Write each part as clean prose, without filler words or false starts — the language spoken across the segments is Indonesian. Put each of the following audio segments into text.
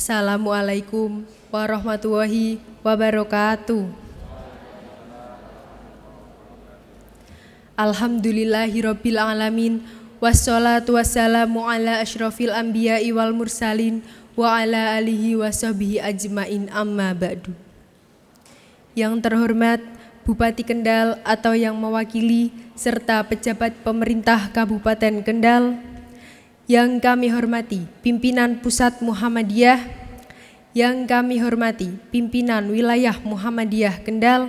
Assalamualaikum warahmatullahi wabarakatuh. Alhamdulillahirabbil alamin wassalatu wassalamu ala asyrafil anbiya'i wal mursalin wa ala alihi wa sahbihi ajmain amma ba'du. Yang terhormat Bupati Kendal atau yang mewakili serta pejabat pemerintah Kabupaten Kendal, yang kami hormati pimpinan Pusat Muhammadiyah, yang kami hormati pimpinan Wilayah Muhammadiyah Kendal,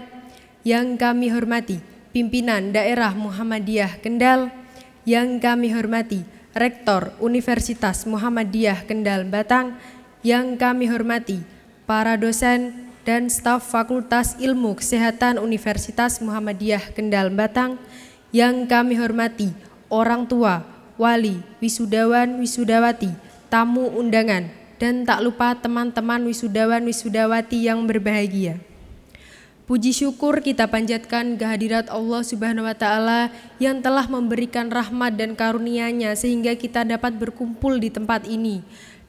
yang kami hormati pimpinan Daerah Muhammadiyah Kendal, yang kami hormati Rektor Universitas Muhammadiyah Kendal Batang, yang kami hormati para dosen dan staf Fakultas Ilmu Kesehatan Universitas Muhammadiyah Kendal Batang, yang kami hormati orang tua, wali, wisudawan, wisudawati, tamu undangan, dan tak lupa teman-teman wisudawan, wisudawati yang berbahagia. Puji syukur kita panjatkan kehadirat Allah Subhanahu wa Ta'ala yang telah memberikan rahmat dan karunia-Nya sehingga kita dapat berkumpul di tempat ini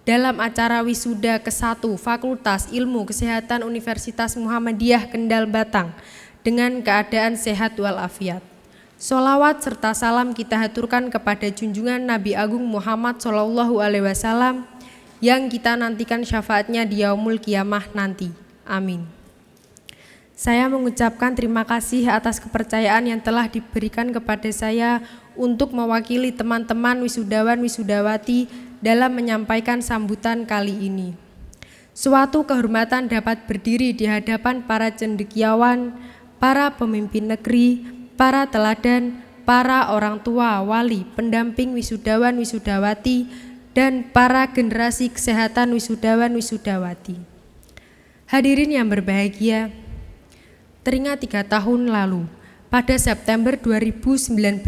dalam acara wisuda ke-1 Fakultas Ilmu Kesehatan Universitas Muhammadiyah Kendal Batang dengan keadaan sehat walafiat. Sholawat serta salam kita haturkan kepada junjungan Nabi Agung Muhammad SAW yang kita nantikan syafaatnya di yaumul kiamah nanti. Amin. Saya mengucapkan terima kasih atas kepercayaan yang telah diberikan kepada saya untuk mewakili teman-teman wisudawan wisudawati dalam menyampaikan sambutan kali ini. Suatu kehormatan dapat berdiri di hadapan para cendekiawan, para pemimpin negeri, para teladan, para orang tua, wali, pendamping wisudawan wisudawati, dan para generasi kesehatan wisudawan wisudawati. Hadirin yang berbahagia, teringat 3 tahun lalu, pada September 2019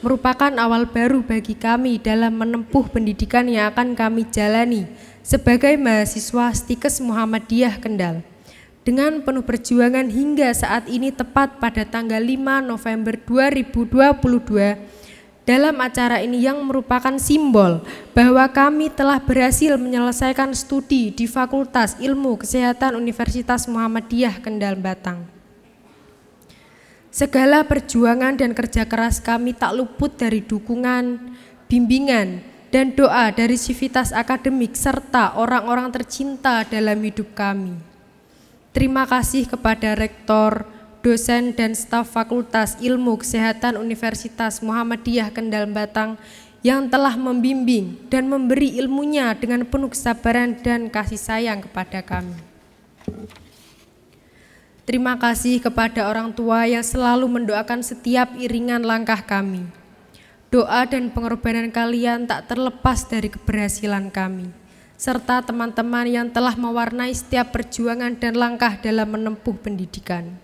merupakan awal baru bagi kami dalam menempuh pendidikan yang akan kami jalani sebagai mahasiswa Stikes Muhammadiyah Kendal. Dengan penuh perjuangan hingga saat ini tepat pada tanggal 5 November 2022, dalam acara ini yang merupakan simbol bahwa kami telah berhasil menyelesaikan studi di Fakultas Ilmu Kesehatan Universitas Muhammadiyah Kendal Batang. Segala perjuangan dan kerja keras kami tak luput dari dukungan, bimbingan, dan doa dari sivitas akademik serta orang-orang tercinta dalam hidup kami. Terima kasih kepada Rektor, dosen, dan staf Fakultas Ilmu Kesehatan Universitas Muhammadiyah Kendal Batang yang telah membimbing dan memberi ilmunya dengan penuh kesabaran dan kasih sayang kepada kami. Terima kasih kepada orang tua yang selalu mendoakan setiap iringan langkah kami. Doa dan pengorbanan kalian tak terlepas dari keberhasilan kami, serta teman-teman yang telah mewarnai setiap perjuangan dan langkah dalam menempuh pendidikan.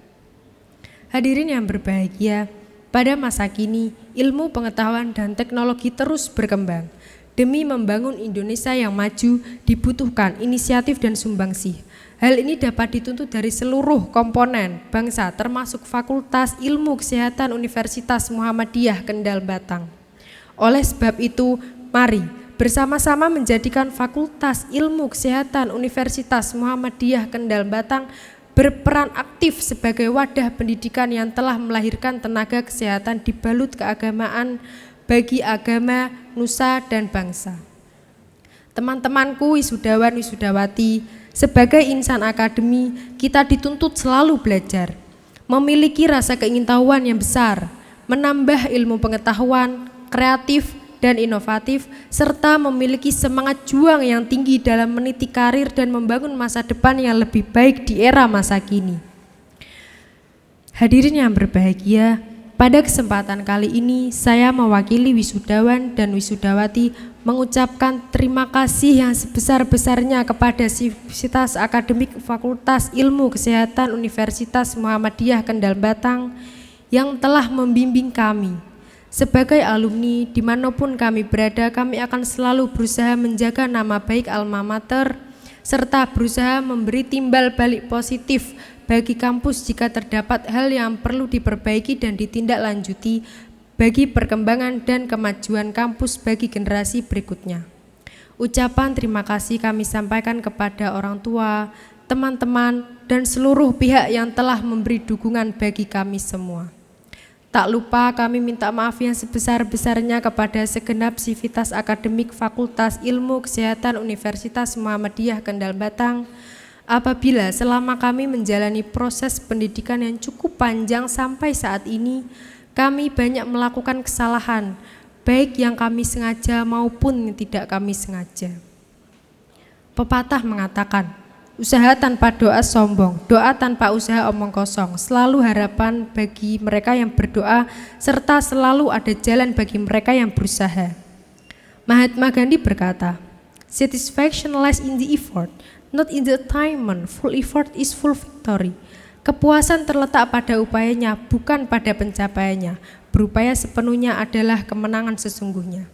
Hadirin yang berbahagia, pada masa kini ilmu pengetahuan dan teknologi terus berkembang. Demi membangun Indonesia yang maju dibutuhkan inisiatif dan sumbangsih. Hal ini dapat dituntut dari seluruh komponen bangsa termasuk Fakultas Ilmu Kesehatan Universitas Muhammadiyah Kendal Batang. Oleh sebab itu, mari bersama-sama menjadikan Fakultas Ilmu Kesehatan Universitas Muhammadiyah Kendal Batang berperan aktif sebagai wadah pendidikan yang telah melahirkan tenaga kesehatan dibalut keagamaan bagi agama, nusa, dan bangsa. Teman-temanku wisudawan wisudawati, sebagai insan akademi, kita dituntut selalu belajar, memiliki rasa keingintahuan yang besar, menambah ilmu pengetahuan, kreatif dan inovatif, serta memiliki semangat juang yang tinggi dalam meniti karir dan membangun masa depan yang lebih baik di era masa kini. Hadirin yang berbahagia, pada kesempatan kali ini saya mewakili wisudawan dan wisudawati mengucapkan terima kasih yang sebesar-besarnya kepada Sivitas Akademik Fakultas Ilmu Kesehatan Universitas Muhammadiyah Kendal Batang yang telah membimbing kami. Sebagai alumni, dimanapun kami berada, kami akan selalu berusaha menjaga nama baik alma mater, serta berusaha memberi timbal balik positif bagi kampus jika terdapat hal yang perlu diperbaiki dan ditindaklanjuti bagi perkembangan dan kemajuan kampus bagi generasi berikutnya. Ucapan terima kasih kami sampaikan kepada orang tua, teman-teman, dan seluruh pihak yang telah memberi dukungan bagi kami semua. Tak lupa kami minta maaf yang sebesar-besarnya kepada segenap sivitas akademik Fakultas Ilmu Kesehatan Universitas Muhammadiyah Kendal Batang, apabila selama kami menjalani proses pendidikan yang cukup panjang sampai saat ini, kami banyak melakukan kesalahan, baik yang kami sengaja maupun yang tidak kami sengaja. Pepatah mengatakan, usaha tanpa doa sombong, doa tanpa usaha omong kosong. Selalu harapan bagi mereka yang berdoa, serta selalu ada jalan bagi mereka yang berusaha. Mahatma Gandhi berkata, satisfaction lies in the effort, not in the attainment. Full effort is full victory. Kepuasan terletak pada upayanya, bukan pada pencapaiannya. Berupaya sepenuhnya adalah kemenangan sesungguhnya.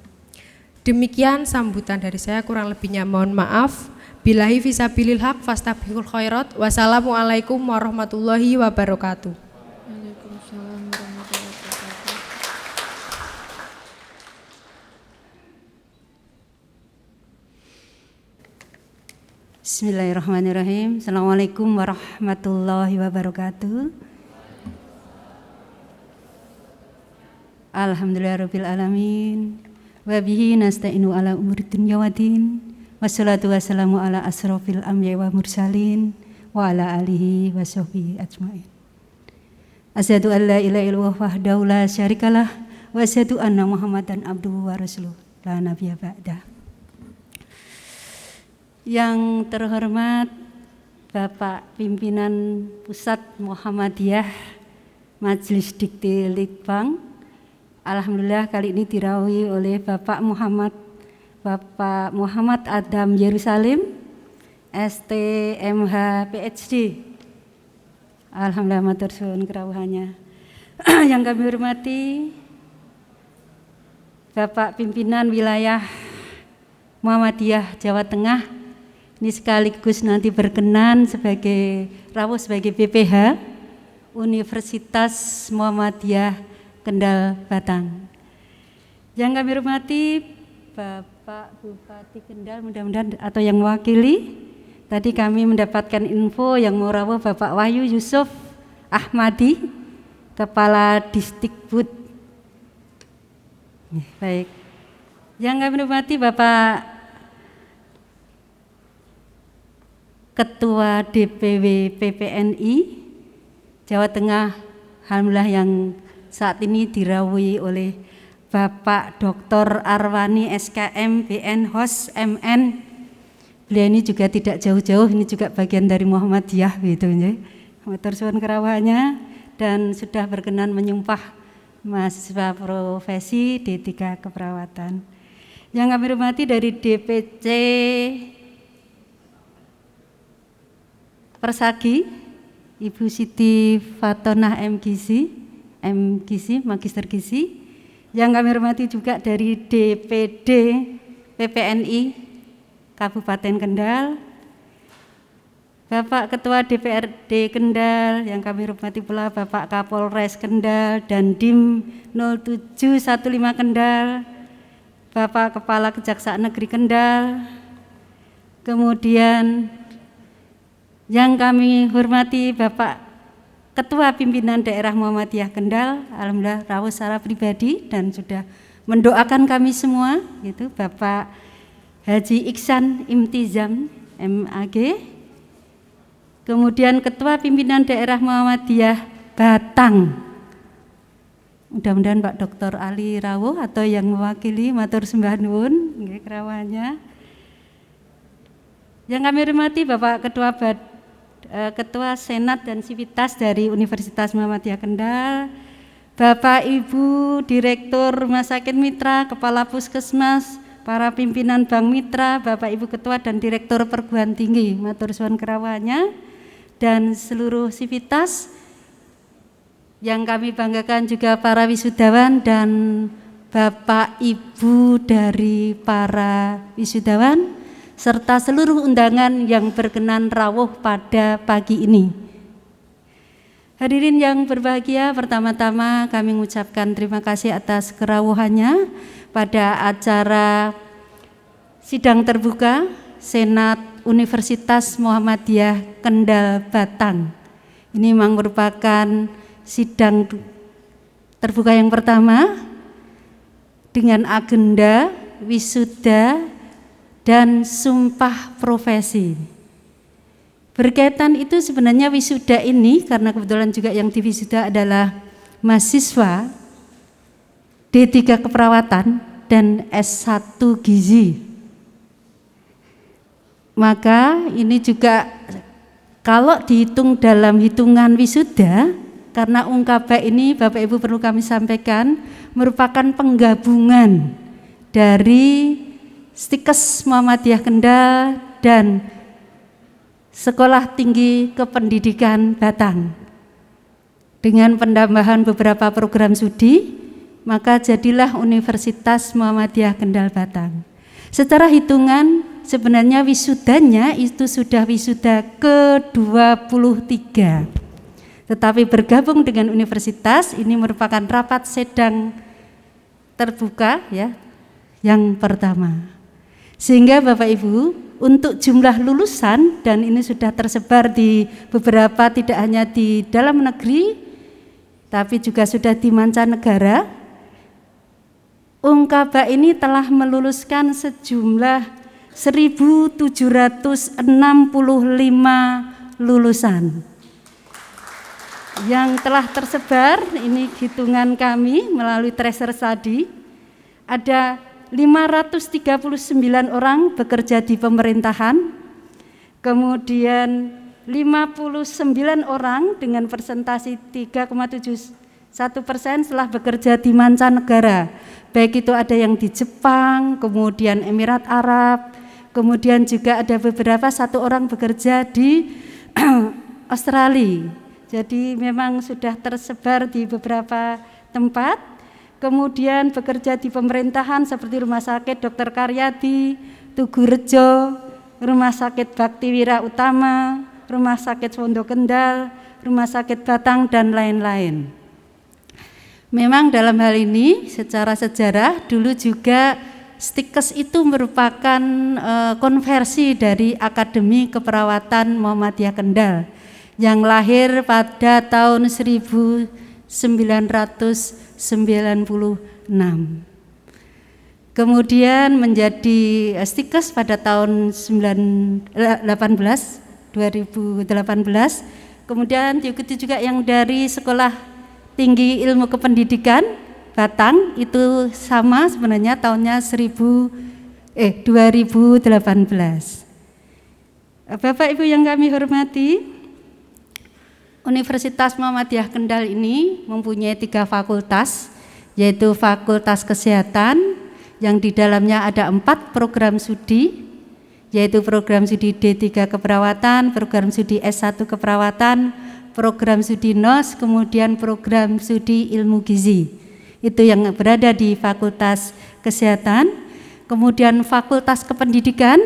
Demikian sambutan dari saya, kurang lebihnya mohon maaf. Billahi fisabilil haq fastabiqul khairat. Wassalamualaikum warahmatullahi wabarakatuh. Waalaikumsalam warahmatullahi wabarakatuh. Bismillahirrahmanirrahim. Assalamualaikum warahmatullahi wabarakatuh. Alhamdulillahirabbil alamin. Wa bihi nasta'inu ala umuri dunya waddin. Wassalatu wassalamu ala asrofil anbiya'i wa mursalin wa ala alihi wa sahbihi ajmain. Asyhadu an la ilaha illallah wahdahu la syarikalah wa asyhadu anna Muhammadan abduhu wa rasuluh la nabiyya ba'dah. Yang terhormat Bapak Pimpinan Pusat Muhammadiyah Majelis Dikti Litbang, alhamdulillah kali ini dirawi oleh Bapak Muhammad Adam Yerusalem, STMH PhD. Alhamdulillah matur suwun kerawuhannya. Yang kami hormati Bapak Pimpinan Wilayah Muhammadiyah Jawa Tengah, ini sekaligus nanti berkenan sebagai rawuh sebagai BPH Universitas Muhammadiyah Kendal Batang. Yang kami hormati Bapak Bupati Kendal, mudah-mudahan atau yang mewakili. Tadi kami mendapatkan info yang mau rawuh Bapak Wahyu Yusuf Ahmadi, Kepala Disdikbud. Baik. Yang kami hormati Bapak Ketua DPW PPNI Jawa Tengah, alhamdulillah yang saat ini dirawuhi oleh Bapak Dr. Arwani SKM BN Hos MN. Beliau ini juga tidak jauh-jauh, ini juga bagian dari Muhammadiyah gitu ya. Matur suwun kerawuhannya dan sudah berkenan menyumpah mahasiswa profesi D3 keperawatan. Yang kami hormati dari DPC Persagi, Ibu Siti Fatonah MGisi, Magister Gizi. Yang kami hormati juga dari DPD PPNI Kabupaten Kendal, Bapak Ketua DPRD Kendal, yang kami hormati pula Bapak Kapolres Kendal dan Dim 0715 Kendal, Bapak Kepala Kejaksaan Negeri Kendal, kemudian yang kami hormati Bapak Ketua Pimpinan Daerah Muhammadiyah Kendal, alhamdulillah rawuh secara pribadi dan sudah mendoakan kami semua, gitu, Bapak Haji Iksan Imtizam MAG, kemudian Ketua Pimpinan Daerah Muhammadiyah Batang, mudah-mudahan Pak Dr. Ali rawuh atau yang mewakili, matur sembah nuwun nggih kerawuhannya. Yang kami hormati Bapak Ketua Senat dan Sivitas dari Universitas Muhammadiyah Kendal, Bapak Ibu Direktur Rumah Sakit Mitra, Kepala Puskesmas, para pimpinan Bank Mitra, Bapak Ibu Ketua dan Direktur Perguruan Tinggi, matur suwun kerawuhannya, dan seluruh sivitas. Yang kami banggakan juga para wisudawan dan Bapak Ibu dari para wisudawan, serta seluruh undangan yang berkenan rawuh pada pagi ini. Hadirin yang berbahagia, pertama-tama kami mengucapkan terima kasih atas kerawuhannya pada acara sidang terbuka Senat Universitas Muhammadiyah Kendal Batang. Ini memang merupakan sidang terbuka yang pertama dengan agenda wisuda dan sumpah profesi. Berkaitan itu sebenarnya wisuda ini karena kebetulan juga yang diwisuda adalah mahasiswa D3 Keperawatan dan S1 Gizi. Maka ini juga kalau dihitung dalam hitungan wisuda, karena ungkaba ini Bapak Ibu perlu kami sampaikan merupakan penggabungan dari Stikes Muhammadiyah Kendal dan Sekolah Tinggi Kependidikan Batang. Dengan penambahan beberapa program studi, maka jadilah Universitas Muhammadiyah Kendal Batang. Secara hitungan sebenarnya wisudanya itu sudah wisuda ke-23. Tetapi bergabung dengan universitas ini merupakan rapat sedang terbuka ya yang pertama. Sehingga Bapak Ibu untuk jumlah lulusan dan ini sudah tersebar di beberapa tidak hanya di dalam negeri tapi juga sudah di mancanegara. Ungkaba ini telah meluluskan sejumlah 1.765 lulusan yang telah tersebar. Ini hitungan kami melalui tracer tadi, ada 539 orang bekerja di pemerintahan, kemudian 59 orang dengan persentase 3,71% telah bekerja di mancanegara, baik itu ada yang di Jepang, kemudian Emirat Arab, kemudian juga ada beberapa satu orang bekerja di Australia. Jadi memang sudah tersebar di beberapa tempat. Kemudian bekerja di pemerintahan seperti Rumah Sakit Dr. Karyadi, Tugu Rejo, Rumah Sakit Baktiwira Utama, Rumah Sakit Wondo Kendal, Rumah Sakit Batang dan lain-lain. Memang dalam hal ini secara sejarah dulu juga Stikes itu merupakan konversi dari Akademi Keperawatan Muhammadiyah Kendal yang lahir pada tahun 1996. Kemudian menjadi Stikes pada tahun 2018. Kemudian diikuti juga yang dari Sekolah Tinggi Ilmu Kependidikan Batang, itu sama sebenarnya tahunnya 2018. Bapak Ibu yang kami hormati, Universitas Muhammadiyah Kendal ini mempunyai 3 fakultas, yaitu Fakultas Kesehatan yang di dalamnya ada 4 program studi, yaitu program studi D3 Keperawatan, program studi S1 Keperawatan, program studi NOS, kemudian program studi Ilmu Gizi. Itu yang berada di Fakultas Kesehatan. Kemudian Fakultas Kependidikan,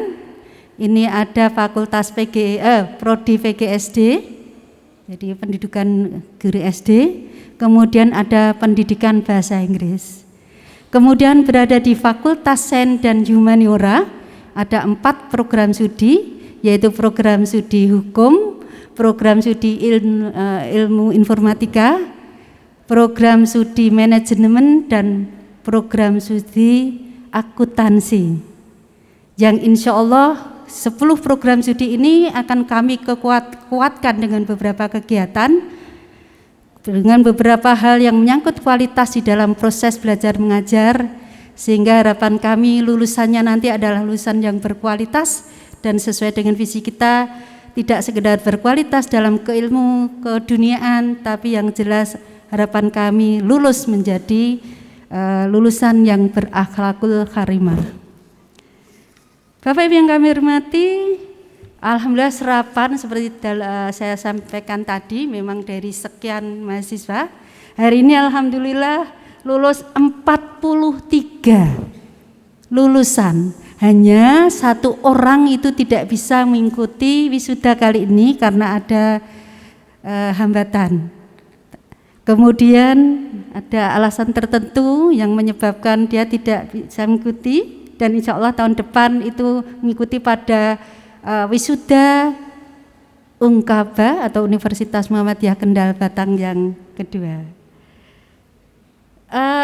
ini ada Fakultas Prodi PGSD, jadi pendidikan guru SD, kemudian ada pendidikan bahasa Inggris. Kemudian berada di Fakultas Sains dan Humaniora, ada 4 program studi, yaitu program studi hukum, program studi ilmu informatika, program studi manajemen, dan program studi akuntansi. Yang insya Allah 10 program studi ini akan kami kuatkan dengan beberapa kegiatan, dengan beberapa hal yang menyangkut kualitas di dalam proses belajar mengajar, sehingga harapan kami lulusannya nanti adalah lulusan yang berkualitas dan sesuai dengan visi kita, tidak sekedar berkualitas dalam keilmu keduniaan, tapi yang jelas harapan kami lulus menjadi lulusan yang berakhlakul karimah. Bapak Ibu yang kami hormati, alhamdulillah serapan seperti saya sampaikan tadi, memang dari sekian mahasiswa, hari ini alhamdulillah lulus 43 lulusan. Hanya 1 orang itu tidak bisa mengikuti wisuda kali ini karena ada hambatan. Kemudian ada alasan tertentu yang menyebabkan dia tidak bisa mengikuti, dan insya Allah tahun depan itu mengikuti pada wisuda Ungkaba atau Universitas Muhammadiyah Kendal Batang yang kedua.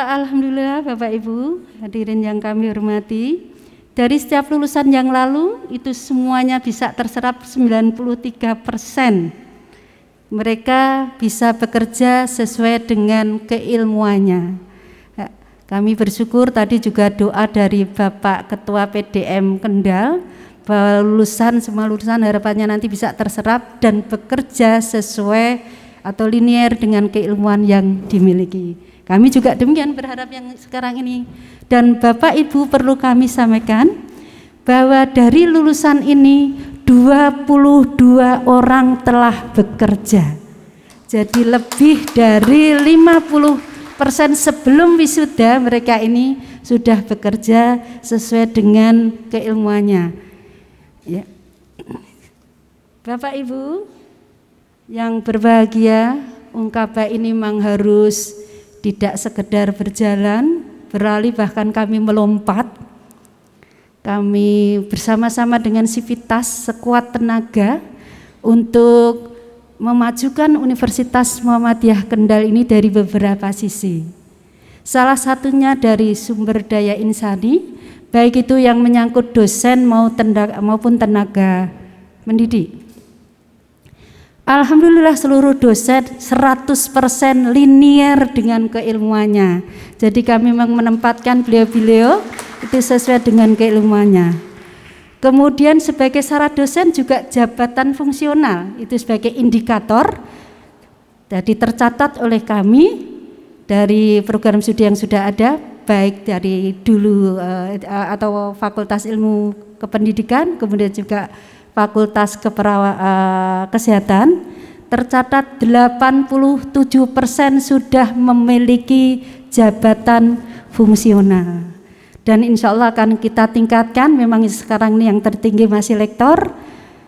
Alhamdulillah Bapak Ibu hadirin yang kami hormati, dari setiap lulusan yang lalu itu semuanya bisa terserap 93%. Mereka bisa bekerja sesuai dengan keilmuannya. Kami bersyukur tadi juga doa dari Bapak Ketua PDM Kendal bahwa semua lulusan harapannya nanti bisa terserap dan bekerja sesuai atau linier dengan keilmuan yang dimiliki. Kami juga demikian berharap yang sekarang ini. Dan Bapak Ibu perlu kami sampaikan bahwa dari lulusan ini 22 orang telah bekerja. Jadi lebih dari 50% sebelum wisuda mereka ini sudah bekerja sesuai dengan keilmuannya. Ya. Bapak Ibu yang berbahagia, Ungkaba ini memang harus tidak sekedar berjalan, beralih bahkan kami melompat. Kami bersama-sama dengan Sivitas sekuat tenaga untuk memajukan Universitas Muhammadiyah Kendal ini dari beberapa sisi. Salah satunya dari sumber daya insani, baik itu yang menyangkut dosen maupun tenaga mendidik. Alhamdulillah seluruh dosen 100% linier dengan keilmuannya. Jadi kami memang menempatkan beliau-beliau itu sesuai dengan keilmuannya. Kemudian sebagai syarat dosen juga jabatan fungsional itu sebagai indikator. Jadi tercatat oleh kami dari program studi yang sudah ada, baik dari dulu atau Fakultas Ilmu Kependidikan, kemudian juga Fakultas Kesehatan, tercatat 87% sudah memiliki jabatan fungsional. Dan insya Allah akan kita tingkatkan, memang sekarang ini yang tertinggi masih lektor,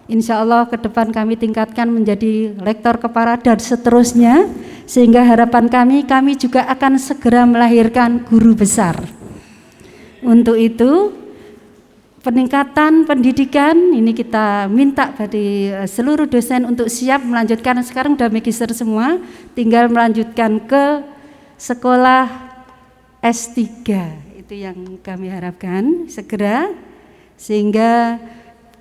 insya Allah ke depan kami tingkatkan menjadi lektor kepala dan seterusnya, sehingga harapan kami juga akan segera melahirkan guru besar. Untuk itu, peningkatan pendidikan ini kita minta dari seluruh dosen untuk siap melanjutkan. Sekarang udah magister semua, tinggal melanjutkan ke sekolah S3. Itu yang kami harapkan segera, sehingga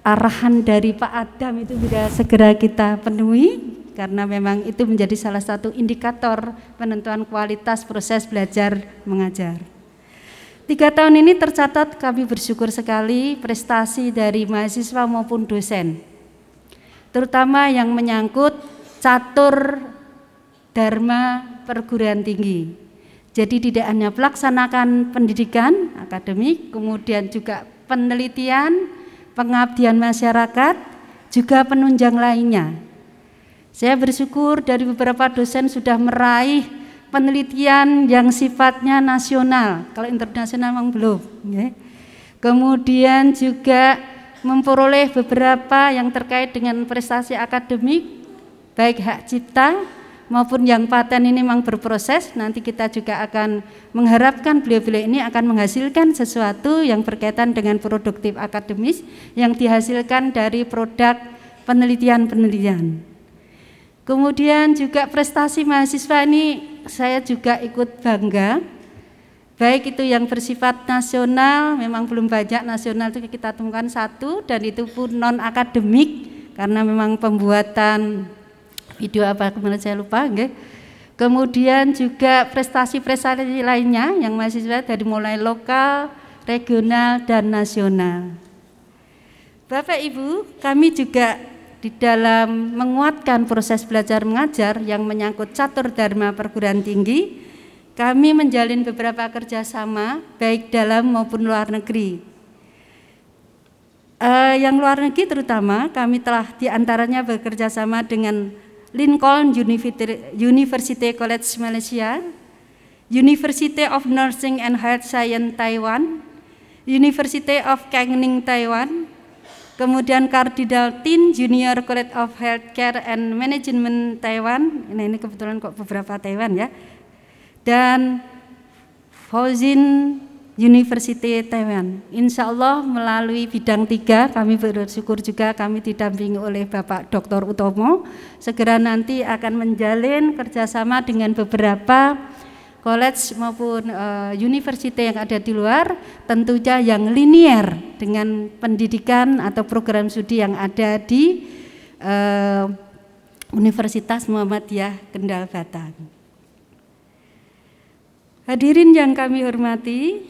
arahan dari Pak Adam itu bisa segera kita penuhi, karena memang itu menjadi salah satu indikator penentuan kualitas proses belajar mengajar. 3 tahun ini tercatat kami bersyukur sekali prestasi dari mahasiswa maupun dosen, terutama yang menyangkut catur dharma perguruan tinggi. Jadi tidak hanya melaksanakan pendidikan akademik, kemudian juga penelitian, pengabdian masyarakat, juga penunjang lainnya. Saya bersyukur dari beberapa dosen sudah meraih penelitian yang sifatnya nasional, kalau internasional memang belum. Ya. Kemudian juga memperoleh beberapa yang terkait dengan prestasi akademik, baik hak cipta maupun yang paten ini memang berproses. Nanti kita juga akan mengharapkan beliau-beliau ini akan menghasilkan sesuatu yang berkaitan dengan produktif akademis yang dihasilkan dari produk penelitian-penelitian. Kemudian juga prestasi mahasiswa ini saya juga ikut bangga, baik itu yang bersifat nasional, memang belum banyak nasional itu kita temukan 1, dan itu pun non akademik karena memang pembuatan video apa kemarin saya lupa. Okay. Kemudian juga prestasi-prestasi lainnya yang mahasiswa dari mulai lokal, regional, dan nasional. Bapak Ibu, kami juga di dalam menguatkan proses belajar mengajar yang menyangkut catur dharma perguruan tinggi, kami menjalin beberapa kerjasama baik dalam maupun luar negeri. Yang luar negeri terutama kami telah diantaranya bekerja sama dengan Lincoln University College Malaysia, University of Nursing and Health Science Taiwan, University of Kaohsiung Taiwan, kemudian Cardinal Tin Junior College of Healthcare and Management Taiwan, ini kebetulan kok beberapa Taiwan ya, dan Fauzin University Taiwan. Insya Allah melalui bidang 3 kami bersyukur juga kami didampingi oleh Bapak Dr. Utomo. Segera nanti akan menjalin kerjasama dengan beberapa college maupun university yang ada di luar, tentunya yang linier dengan pendidikan atau program studi yang ada di Universitas Muhammadiyah Kendal Batang. Hadirin yang kami hormati,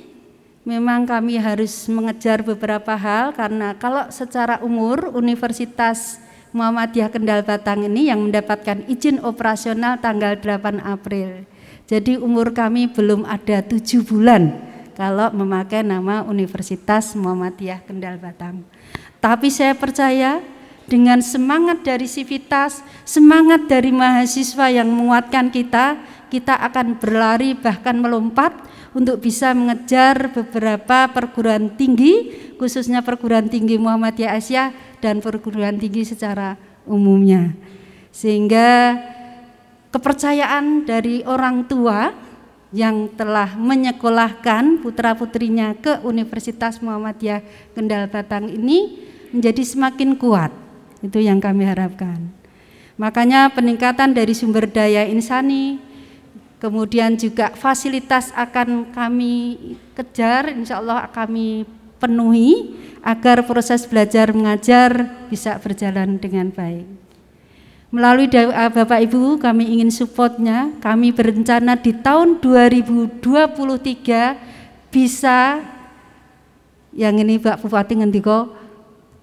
memang kami harus mengejar beberapa hal karena kalau secara umur Universitas Muhammadiyah Kendal Batang ini yang mendapatkan izin operasional tanggal 8 April. Jadi umur kami belum ada 7 bulan kalau memakai nama Universitas Muhammadiyah Kendal Batang. Tapi saya percaya dengan semangat dari Sivitas, semangat dari mahasiswa yang menguatkan kita akan berlari bahkan melompat untuk bisa mengejar beberapa perguruan tinggi, khususnya perguruan tinggi Muhammadiyah Asia dan perguruan tinggi secara umumnya. Sehingga kepercayaan dari orang tua yang telah menyekolahkan putra-putrinya ke Universitas Muhammadiyah Kendal Batang ini menjadi semakin kuat. Itu yang kami harapkan. Makanya peningkatan dari sumber daya insani, kemudian juga fasilitas akan kami kejar, insya Allah kami penuhi agar proses belajar mengajar bisa berjalan dengan baik. Melalui Bapak Ibu kami ingin supportnya, kami berencana di tahun 2023 bisa, yang ini Pak Bupati ngendiko,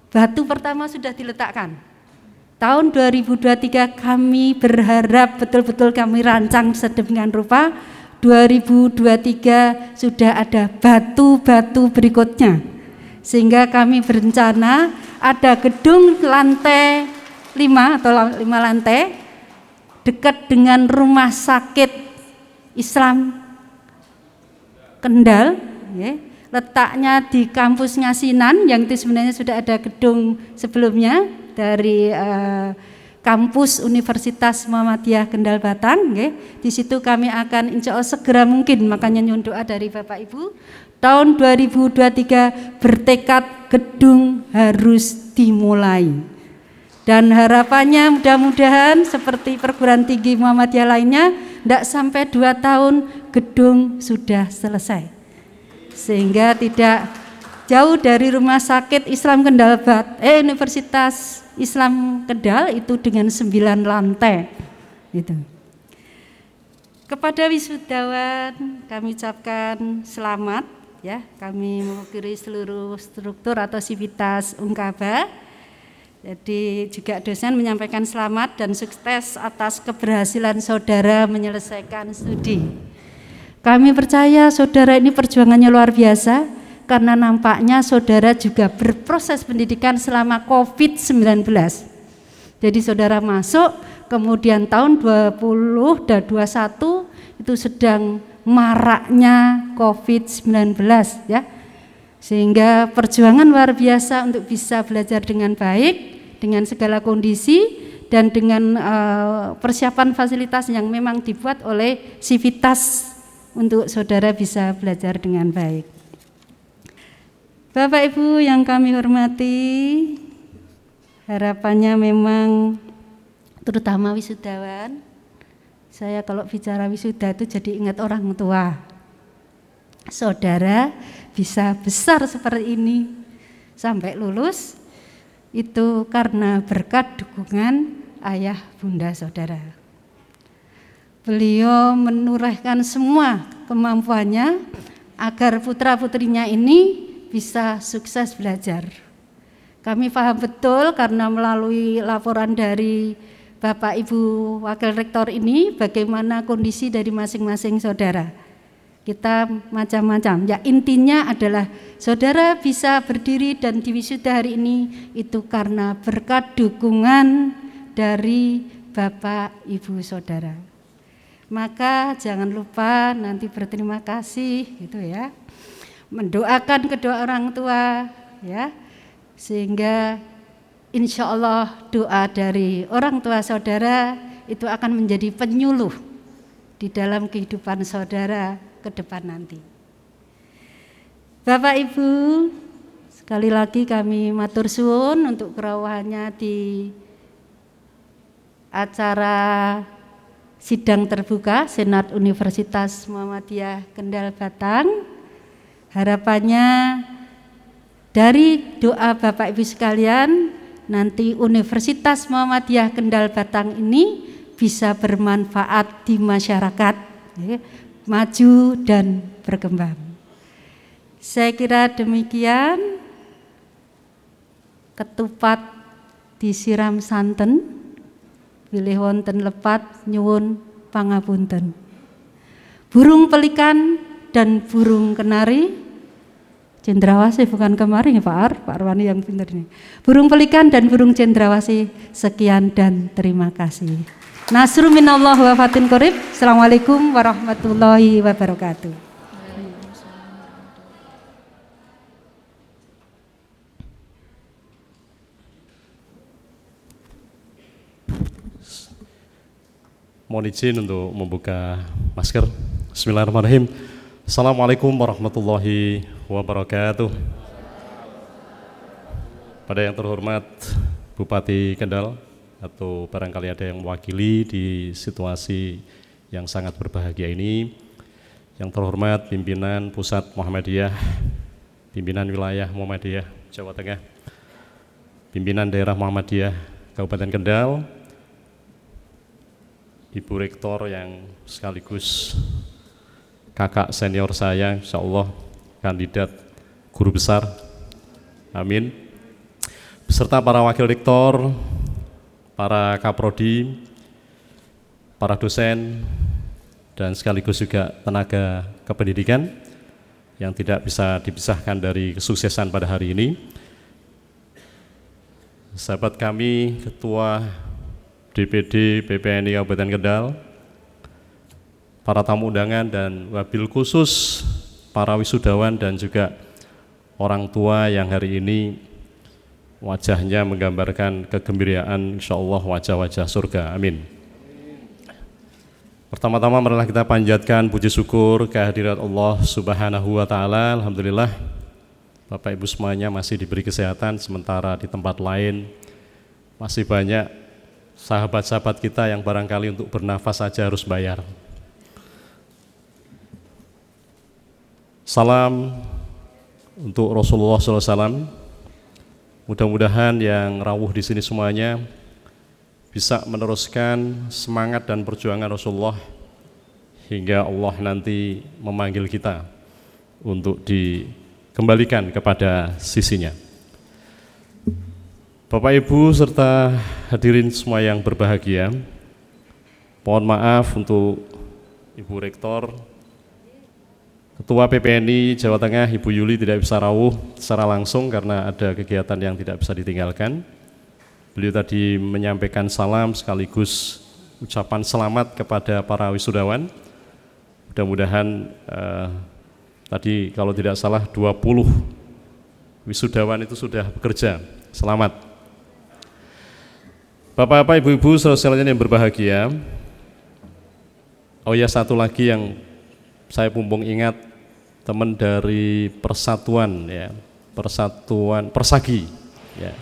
batu pertama sudah diletakkan. Tahun 2023 kami berharap betul-betul kami rancang sedemikian rupa 2023 sudah ada batu-batu berikutnya. Sehingga kami berencana ada gedung lantai 5 atau 5 lantai dekat dengan rumah sakit Islam Kendal, ya. Letaknya di kampus Ngasinan yang itu sebenarnya sudah ada gedung sebelumnya dari kampus Universitas Muhammadiyah Kendal Batang. Di situ kami akan insya Allah segera mungkin, makanya nyuwun doa dari Bapak Ibu, tahun 2023 bertekad gedung harus dimulai. Dan harapannya mudah-mudahan seperti perguruan tinggi Muhammadiyah lainnya, tidak sampai 2 tahun gedung sudah selesai. Sehingga tidak jauh dari rumah sakit Islam Kendal Universitas Islam Kendal itu dengan 9 lantai gitu. Kepada wisudawan kami ucapkan selamat ya, kami mewakili seluruh struktur atau sivitas Ungkaba. Jadi juga dosen menyampaikan selamat dan sukses atas keberhasilan saudara menyelesaikan studi. Kami percaya saudara ini perjuangannya luar biasa karena nampaknya saudara juga berproses pendidikan selama COVID-19. Jadi saudara masuk, kemudian tahun 20 dan 21 itu sedang maraknya COVID-19 ya. Sehingga perjuangan luar biasa untuk bisa belajar dengan baik, dengan segala kondisi dan dengan persiapan fasilitas yang memang dibuat oleh Sivitas untuk saudara bisa belajar dengan baik. Bapak Ibu yang kami hormati, harapannya memang terutama wisudawan, saya kalau bicara wisuda itu jadi ingat orang tua. Saudara bisa besar seperti ini sampai lulus itu karena berkat dukungan ayah bunda saudara. Beliau menurunkan semua kemampuannya agar putra-putrinya ini bisa sukses belajar. Kami paham betul karena melalui laporan dari Bapak Ibu Wakil Rektor ini bagaimana kondisi dari masing-masing saudara. Kita macam-macam. Ya intinya adalah saudara bisa berdiri dan diwisuda hari ini itu karena berkat dukungan dari Bapak Ibu saudara. Maka jangan lupa nanti berterima kasih gitu ya. Mendoakan kedua orang tua ya. Sehingga insya Allah doa dari orang tua saudara itu akan menjadi penyuluh di dalam kehidupan saudara ke depan nanti. Bapak Ibu, sekali lagi kami matur suwun untuk kerawuhannya di acara sidang terbuka Senat Universitas Muhammadiyah Kendal Batang. Harapannya dari doa Bapak Ibu sekalian, nanti Universitas Muhammadiyah Kendal Batang ini bisa bermanfaat di masyarakat, ya, maju dan berkembang. Saya kira demikian. Ketupat disiram santen, bilih wonten lepat nyuwun pangapunten. Burung pelikan dan burung kenari, cendrawasih bukan kemarin ya Pak Arwani yang pintar ini. Burung pelikan dan burung cendrawasih, sekian dan terima kasih. Nasru minallah wa fatin qorib. Assalamualaikum warahmatullahi wabarakatuh. Mohon izin untuk membuka masker. Bismillahirrahmanirrahim. Assalamualaikum warahmatullahi wabarakatuh. Pada yang terhormat Bupati Kendal, atau barangkali ada yang mewakili di situasi yang sangat berbahagia ini, yang terhormat pimpinan Pusat Muhammadiyah, pimpinan wilayah Muhammadiyah Jawa Tengah, pimpinan daerah Muhammadiyah Kabupaten Kendal, Ibu Rektor yang sekaligus kakak senior saya, insya Allah kandidat guru besar, amin, beserta para wakil rektor, para kaprodi, para dosen, dan sekaligus juga tenaga kependidikan yang tidak bisa dipisahkan dari kesuksesan pada hari ini. Sahabat kami, Ketua DPD PPNI Kabupaten Kendal, para tamu undangan dan wabil khusus para wisudawan dan juga orang tua yang hari ini wajahnya menggambarkan kegembiraan, insyaallah wajah-wajah surga, amin. Pertama-tama marilah kita panjatkan puji syukur kehadirat Allah Subhanahu wa Ta'ala. Alhamdulillah Bapak Ibu semuanya masih diberi kesehatan, sementara di tempat lain masih banyak sahabat-sahabat kita yang barangkali untuk bernafas saja harus bayar. Salam untuk Rasulullah SAW. Mudah-mudahan yang rawuh di sini semuanya bisa meneruskan semangat dan perjuangan Rasulullah hingga Allah nanti memanggil kita untuk dikembalikan kepada sisinya. Bapak Ibu serta hadirin semua yang berbahagia, mohon maaf untuk Ibu Rektor, Ketua PPNI Jawa Tengah Ibu Yuli tidak bisa rawuh secara langsung karena ada kegiatan yang tidak bisa ditinggalkan. Beliau tadi menyampaikan salam sekaligus ucapan selamat kepada para wisudawan. Mudah-mudahan tadi kalau tidak salah 20 wisudawan itu sudah bekerja. Selamat. Bapak-bapak, ibu-ibu, saudara-saudara yang berbahagia. Oh ya, satu lagi yang saya mumpung ingat, teman dari Persatuan ya, Persatuan Persagi ya,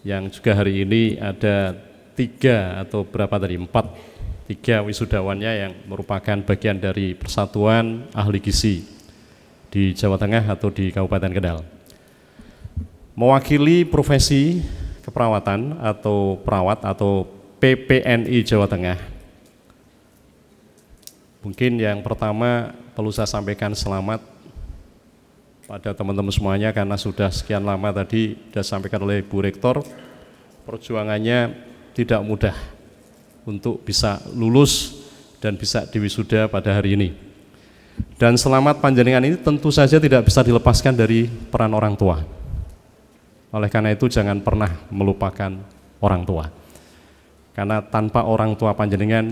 yang juga hari ini ada 3 atau berapa tadi 3 wisudawannya yang merupakan bagian dari Persatuan Ahli Gizi di Jawa Tengah atau di Kabupaten Kendal. Mewakili profesi keperawatan atau perawat atau PPNI Jawa Tengah. Mungkin yang pertama perlu saya sampaikan selamat pada teman-teman semuanya karena sudah sekian lama tadi sudah disampaikan oleh Bu Rektor, perjuangannya tidak mudah untuk bisa lulus dan bisa diwisuda pada hari ini. Dan selamat panjenengan ini tentu saja tidak bisa dilepaskan dari peran orang tua. Oleh karena itu jangan pernah melupakan orang tua. Karena tanpa orang tua panjenengan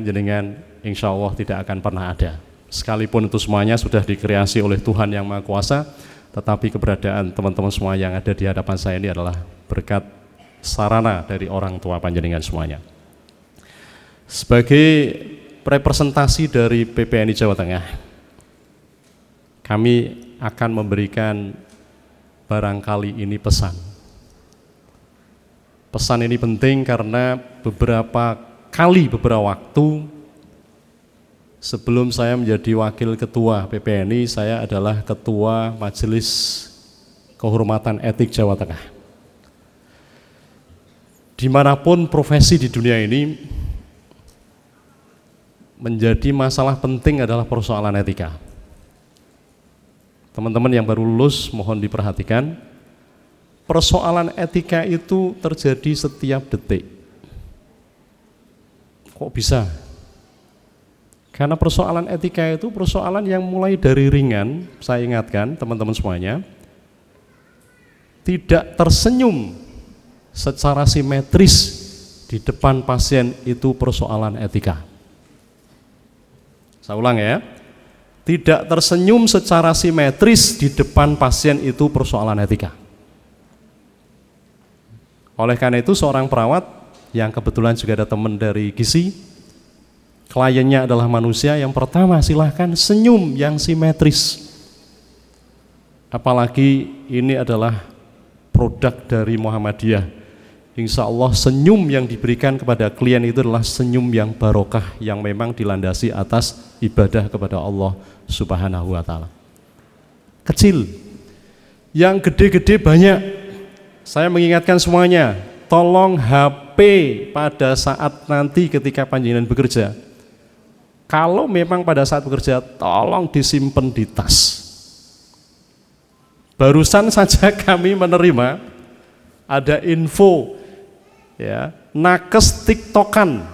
insya Allah tidak akan pernah ada. Sekalipun itu semuanya sudah dikreasi oleh Tuhan yang Maha Kuasa, tetapi keberadaan teman-teman semua yang ada di hadapan saya ini adalah berkat sarana dari orang tua panjenengan semuanya. Sebagai representasi dari PPNI Jawa Tengah, kami akan memberikan barangkali ini pesan. Pesan ini penting karena beberapa waktu sebelum saya menjadi wakil ketua PPNI, saya adalah ketua Majelis Kehormatan Etik Jawa Tengah. Dimanapun profesi di dunia ini, menjadi masalah penting adalah persoalan etika. Teman-teman yang baru lulus mohon diperhatikan. Persoalan etika itu terjadi setiap detik. Kok bisa? Karena persoalan etika itu persoalan yang mulai dari ringan, saya ingatkan teman-teman semuanya, tidak tersenyum secara simetris di depan pasien itu persoalan etika. Saya ulang ya, tidak tersenyum secara simetris di depan pasien itu persoalan etika. Oleh karena itu seorang perawat yang kebetulan juga ada teman dari gizi, kliennya adalah manusia, yang pertama silahkan senyum yang simetris. Apalagi ini adalah produk dari Muhammadiyah. Insya Allah senyum yang diberikan kepada klien itu adalah senyum yang barokah, yang memang dilandasi atas ibadah kepada Allah Subhanahu wa Ta'ala. Kecil, yang gede-gede banyak. Saya mengingatkan semuanya, tolong HP pada saat nanti ketika panjenengan bekerja, kalau memang pada saat bekerja, tolong disimpan di tas. Barusan saja kami menerima ada info ya, nakes tiktokan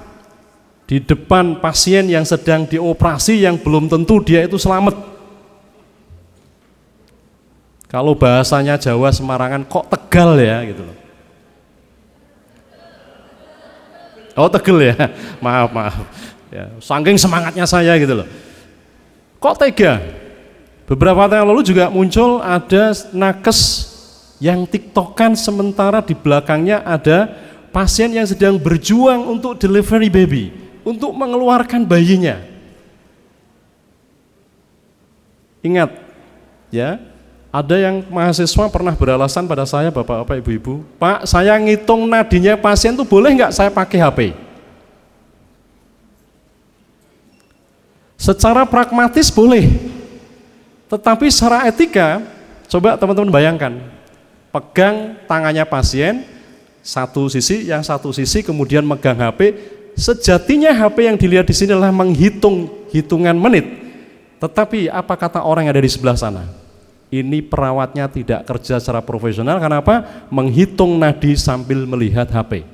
di depan pasien yang sedang dioperasi yang belum tentu dia itu selamat. Kalau bahasanya Jawa Semarangan, kok tegal ya gitu loh. Oh tegel ya, maaf ya, saking semangatnya saya gitu loh. Kok tega? Beberapa tahun lalu juga muncul ada nakes yang tiktokan sementara di belakangnya ada pasien yang sedang berjuang untuk delivery baby, untuk mengeluarkan bayinya. Ingat ya, ada yang mahasiswa pernah beralasan pada saya, bapak-bapak, ibu-ibu, Pak, saya ngitung nadinya pasien tuh boleh nggak saya pakai HP? Secara pragmatis boleh, tetapi secara etika, coba teman-teman bayangkan, pegang tangannya pasien, satu sisi kemudian megang HP, sejatinya HP yang dilihat di sini adalah menghitung hitungan menit, tetapi apa kata orang yang ada di sebelah sana? Ini perawatnya tidak kerja secara profesional, karena apa? Menghitung nadi sambil melihat HP.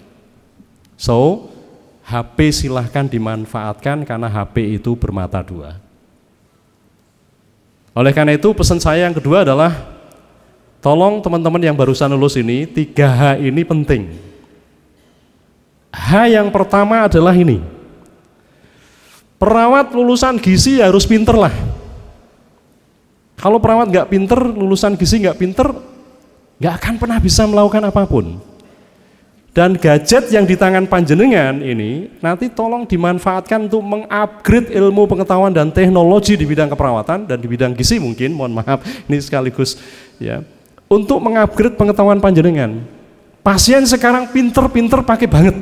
So, HP silahkan dimanfaatkan karena HP itu bermata dua. Oleh karena itu pesan saya yang kedua adalah, tolong teman-teman yang barusan lulus ini, 3H ini penting. H yang pertama adalah ini, perawat lulusan gizi harus pinter lah. Kalau perawat nggak pinter, lulusan gizi nggak pinter, nggak akan pernah bisa melakukan apapun. Dan gadget yang di tangan panjenengan ini nanti tolong dimanfaatkan untuk mengupgrade ilmu pengetahuan dan teknologi di bidang keperawatan dan di bidang gizi mungkin, mohon maaf, ini sekaligus ya, untuk mengupgrade pengetahuan panjenengan. Pasien sekarang pinter pakai banget.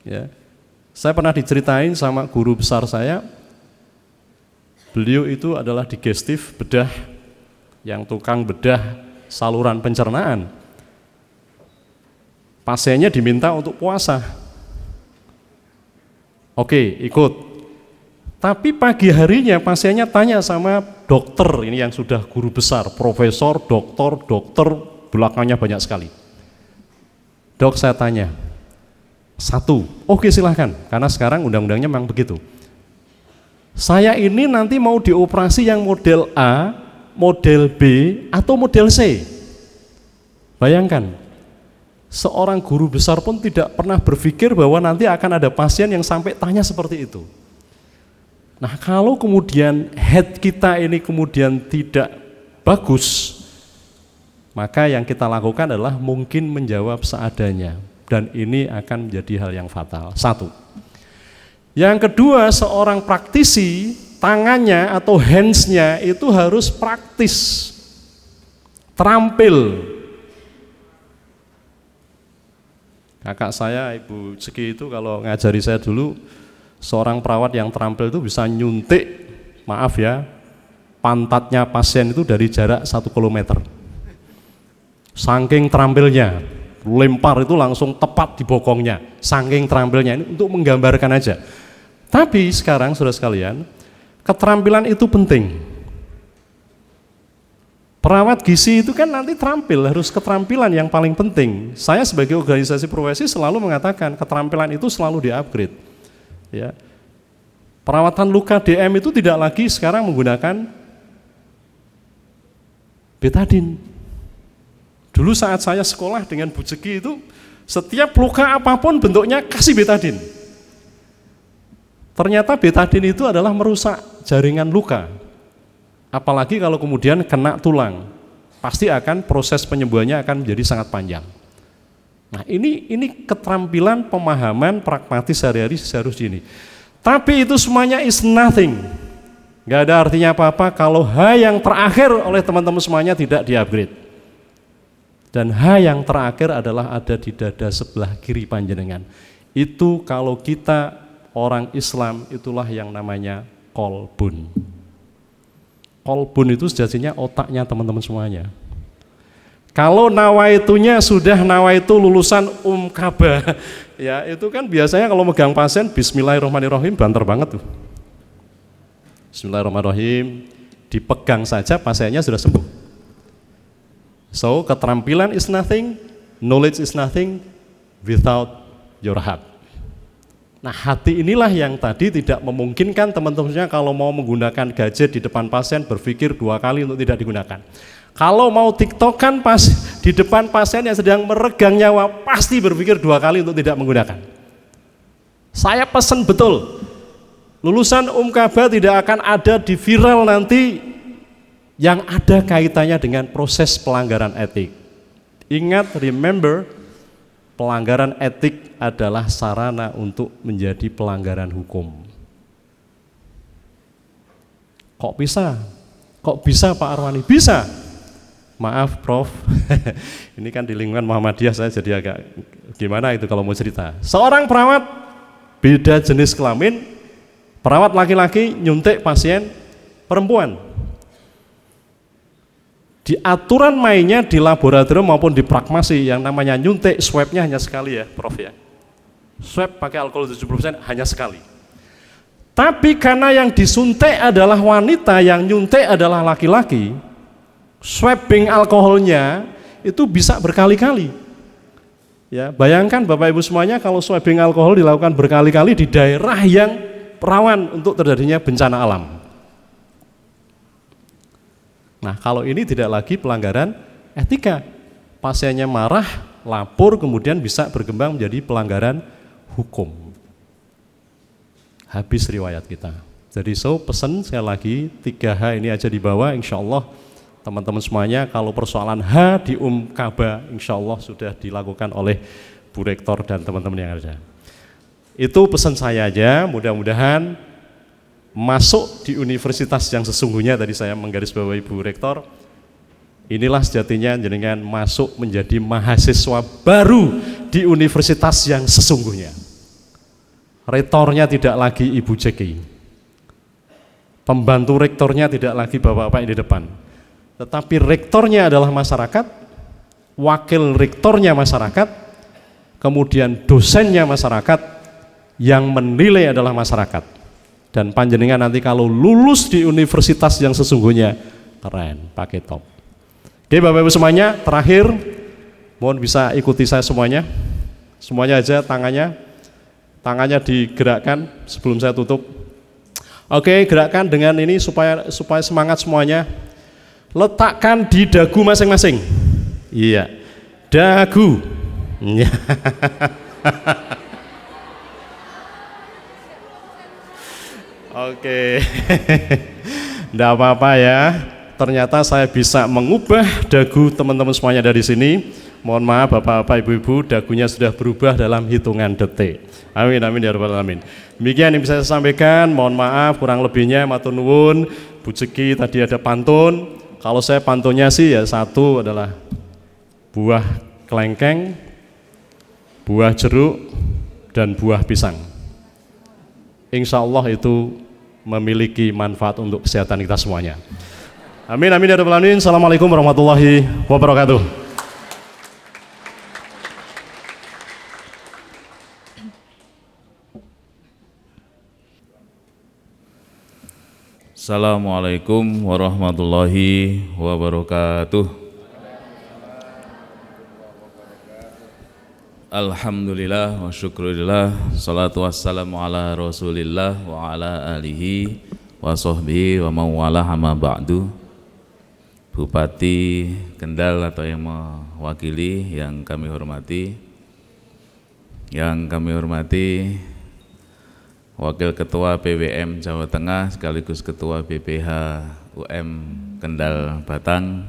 Ya, saya pernah diceritain sama guru besar saya. Beliau itu adalah digestif, bedah, yang tukang bedah saluran pencernaan. Pasiennya diminta untuk puasa. Oke, ikut. Tapi pagi harinya pasiennya tanya sama dokter, ini yang sudah guru besar, profesor, dokter, belakangnya banyak sekali. Dok, saya tanya, satu, oke silahkan, karena sekarang undang-undangnya memang begitu. Saya ini nanti mau dioperasi yang model A, model B, atau model C. Bayangkan, seorang guru besar pun tidak pernah berpikir bahwa nanti akan ada pasien yang sampai tanya seperti itu. Nah, kalau kemudian head kita ini kemudian tidak bagus, maka yang kita lakukan adalah mungkin menjawab seadanya, dan ini akan menjadi hal yang fatal. Satu. Yang kedua, seorang praktisi tangannya atau hands-nya itu harus praktis, terampil. Kakak saya, Ibu Ceki itu kalau ngajari saya dulu, seorang perawat yang terampil itu bisa nyuntik, maaf ya, pantatnya pasien itu dari jarak 1 kilometer. Saking terampilnya, lempar itu langsung tepat di bokongnya, saking terampilnya. Ini untuk menggambarkan aja. Tapi sekarang saudara sekalian, keterampilan itu penting. Perawat gizi itu kan nanti terampil, harus keterampilan yang paling penting. Saya sebagai organisasi profesi selalu mengatakan keterampilan itu selalu di-upgrade. Ya. Perawatan luka DM itu tidak lagi sekarang menggunakan betadine. Dulu saat saya sekolah dengan Bu Ceki itu, setiap luka apapun bentuknya kasih betadine. Ternyata betadine itu adalah merusak jaringan luka. Apalagi kalau kemudian kena tulang, pasti akan proses penyembuhannya akan menjadi sangat panjang. Nah ini keterampilan pemahaman pragmatis sehari-hari harus ini. Tapi itu semuanya is nothing. Gak ada artinya apa-apa kalau H yang terakhir oleh teman-teman semuanya tidak di-upgrade. Dan H yang terakhir adalah ada di dada sebelah kiri panjenengan. Itu kalau kita orang Islam itulah yang namanya kolbun. Kolbun itu sejatinya otaknya teman-teman semuanya. Kalau nawaitunya sudah nawaitu lulusan Kaba, ya itu kan biasanya kalau megang pasien Bismillahirrahmanirrahim banter banget tuh. Bismillahirrahmanirrahim, dipegang saja pasiennya sudah sembuh. So keterampilan is nothing, knowledge is nothing without your heart. Nah hati inilah yang tadi tidak memungkinkan teman-temannya kalau mau menggunakan gadget di depan pasien berpikir 2 kali untuk tidak digunakan. Kalau mau tiktokan pas di depan pasien yang sedang meregang nyawa pasti berpikir 2 kali untuk tidak menggunakan. Saya pesan betul, lulusan Kaba tidak akan ada di viral nanti yang ada kaitannya dengan proses pelanggaran etik. Ingat, remember, pelanggaran etik adalah sarana untuk menjadi pelanggaran hukum. Kok bisa? Kok bisa Pak Arwani? Bisa. Maaf Prof, ini kan di lingkungan Muhammadiyah saya jadi agak gimana itu kalau mau cerita. Seorang perawat beda jenis kelamin, perawat laki-laki nyuntik pasien perempuan. Di aturan mainnya di laboratorium maupun di pragmasi yang namanya nyuntik swabnya hanya sekali ya Prof ya. Swab pakai alkohol 70% hanya sekali. Tapi karena yang disuntik adalah wanita, yang nyuntik adalah laki-laki, swabbing alkoholnya itu bisa berkali-kali. Ya, bayangkan Bapak Ibu semuanya kalau swabbing alkohol dilakukan berkali-kali di daerah yang rawan untuk terjadinya bencana alam. Nah, kalau ini tidak lagi pelanggaran etika. Pasiennya marah, lapor, kemudian bisa berkembang menjadi pelanggaran hukum. Habis riwayat kita. Jadi pesan sekali lagi 3H ini aja dibawa, insya Allah teman-teman semuanya kalau persoalan H di Kaba insya Allah sudah dilakukan oleh Bu Rektor dan teman-teman yang ada. Itu pesan saya aja, mudah-mudahan masuk di universitas yang sesungguhnya. Tadi saya menggarisbawahi Bu Rektor, inilah sejatinya jenengan masuk menjadi mahasiswa baru di universitas yang sesungguhnya. Rektornya tidak lagi Ibu Ceki, pembantu rektornya tidak lagi bapak-bapak di depan, tetapi rektornya adalah masyarakat, wakil rektornya masyarakat, kemudian dosennya masyarakat, yang menilai adalah masyarakat. Dan panjenengan nanti kalau lulus di universitas yang sesungguhnya keren, pakai top. Oke Bapak Ibu semuanya, terakhir mohon bisa ikuti saya semuanya aja tangannya digerakkan sebelum saya tutup. Oke, gerakkan dengan ini supaya semangat semuanya. Letakkan di dagu masing-masing. Iya, dagu. Oke, enggak apa-apa ya. Ternyata saya bisa mengubah dagu teman-teman semuanya dari sini. Mohon maaf Bapak-bapak, Ibu-ibu, dagunya sudah berubah dalam hitungan detik. Amin, amin ya rabbal alamin. Demikian yang bisa saya sampaikan, mohon maaf kurang lebihnya, matur nuwun. Bu Ceki tadi ada pantun. Kalau saya pantunnya sih ya satu adalah buah kelengkeng, buah jeruk, dan buah pisang. Insya Allah itu memiliki manfaat untuk kesehatan kita semuanya. Amin, amin ya rabbal alamin. Assalamualaikum warahmatullahi wabarakatuh. Assalamualaikum warahmatullahi wabarakatuh. Alhamdulillah wa syukurillah, salatu wassalamu ala rasulillah wa ala alihi wa sahbihi wa mawala hama ba'du. Bupati Kendal atau yang mewakili yang kami hormati, Wakil Ketua PWM Jawa Tengah sekaligus Ketua BPH UM Kendal Batang,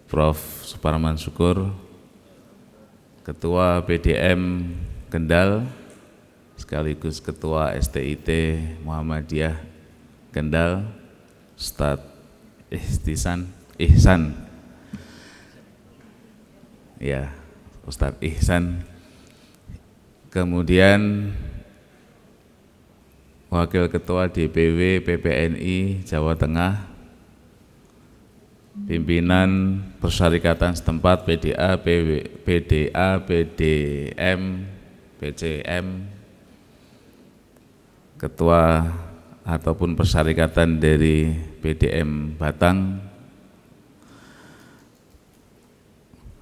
Prof. Suparman Syukur, Ketua PDM Kendal sekaligus Ketua STIT Muhammadiyah Kendal, Ustadz Ihsan, ya Ustadz Ihsan, kemudian Wakil Ketua DPW PPNI Jawa Tengah, pimpinan persyarikatan setempat PDA, PDM, PCM, ketua ataupun persyarikatan dari PDM Batang,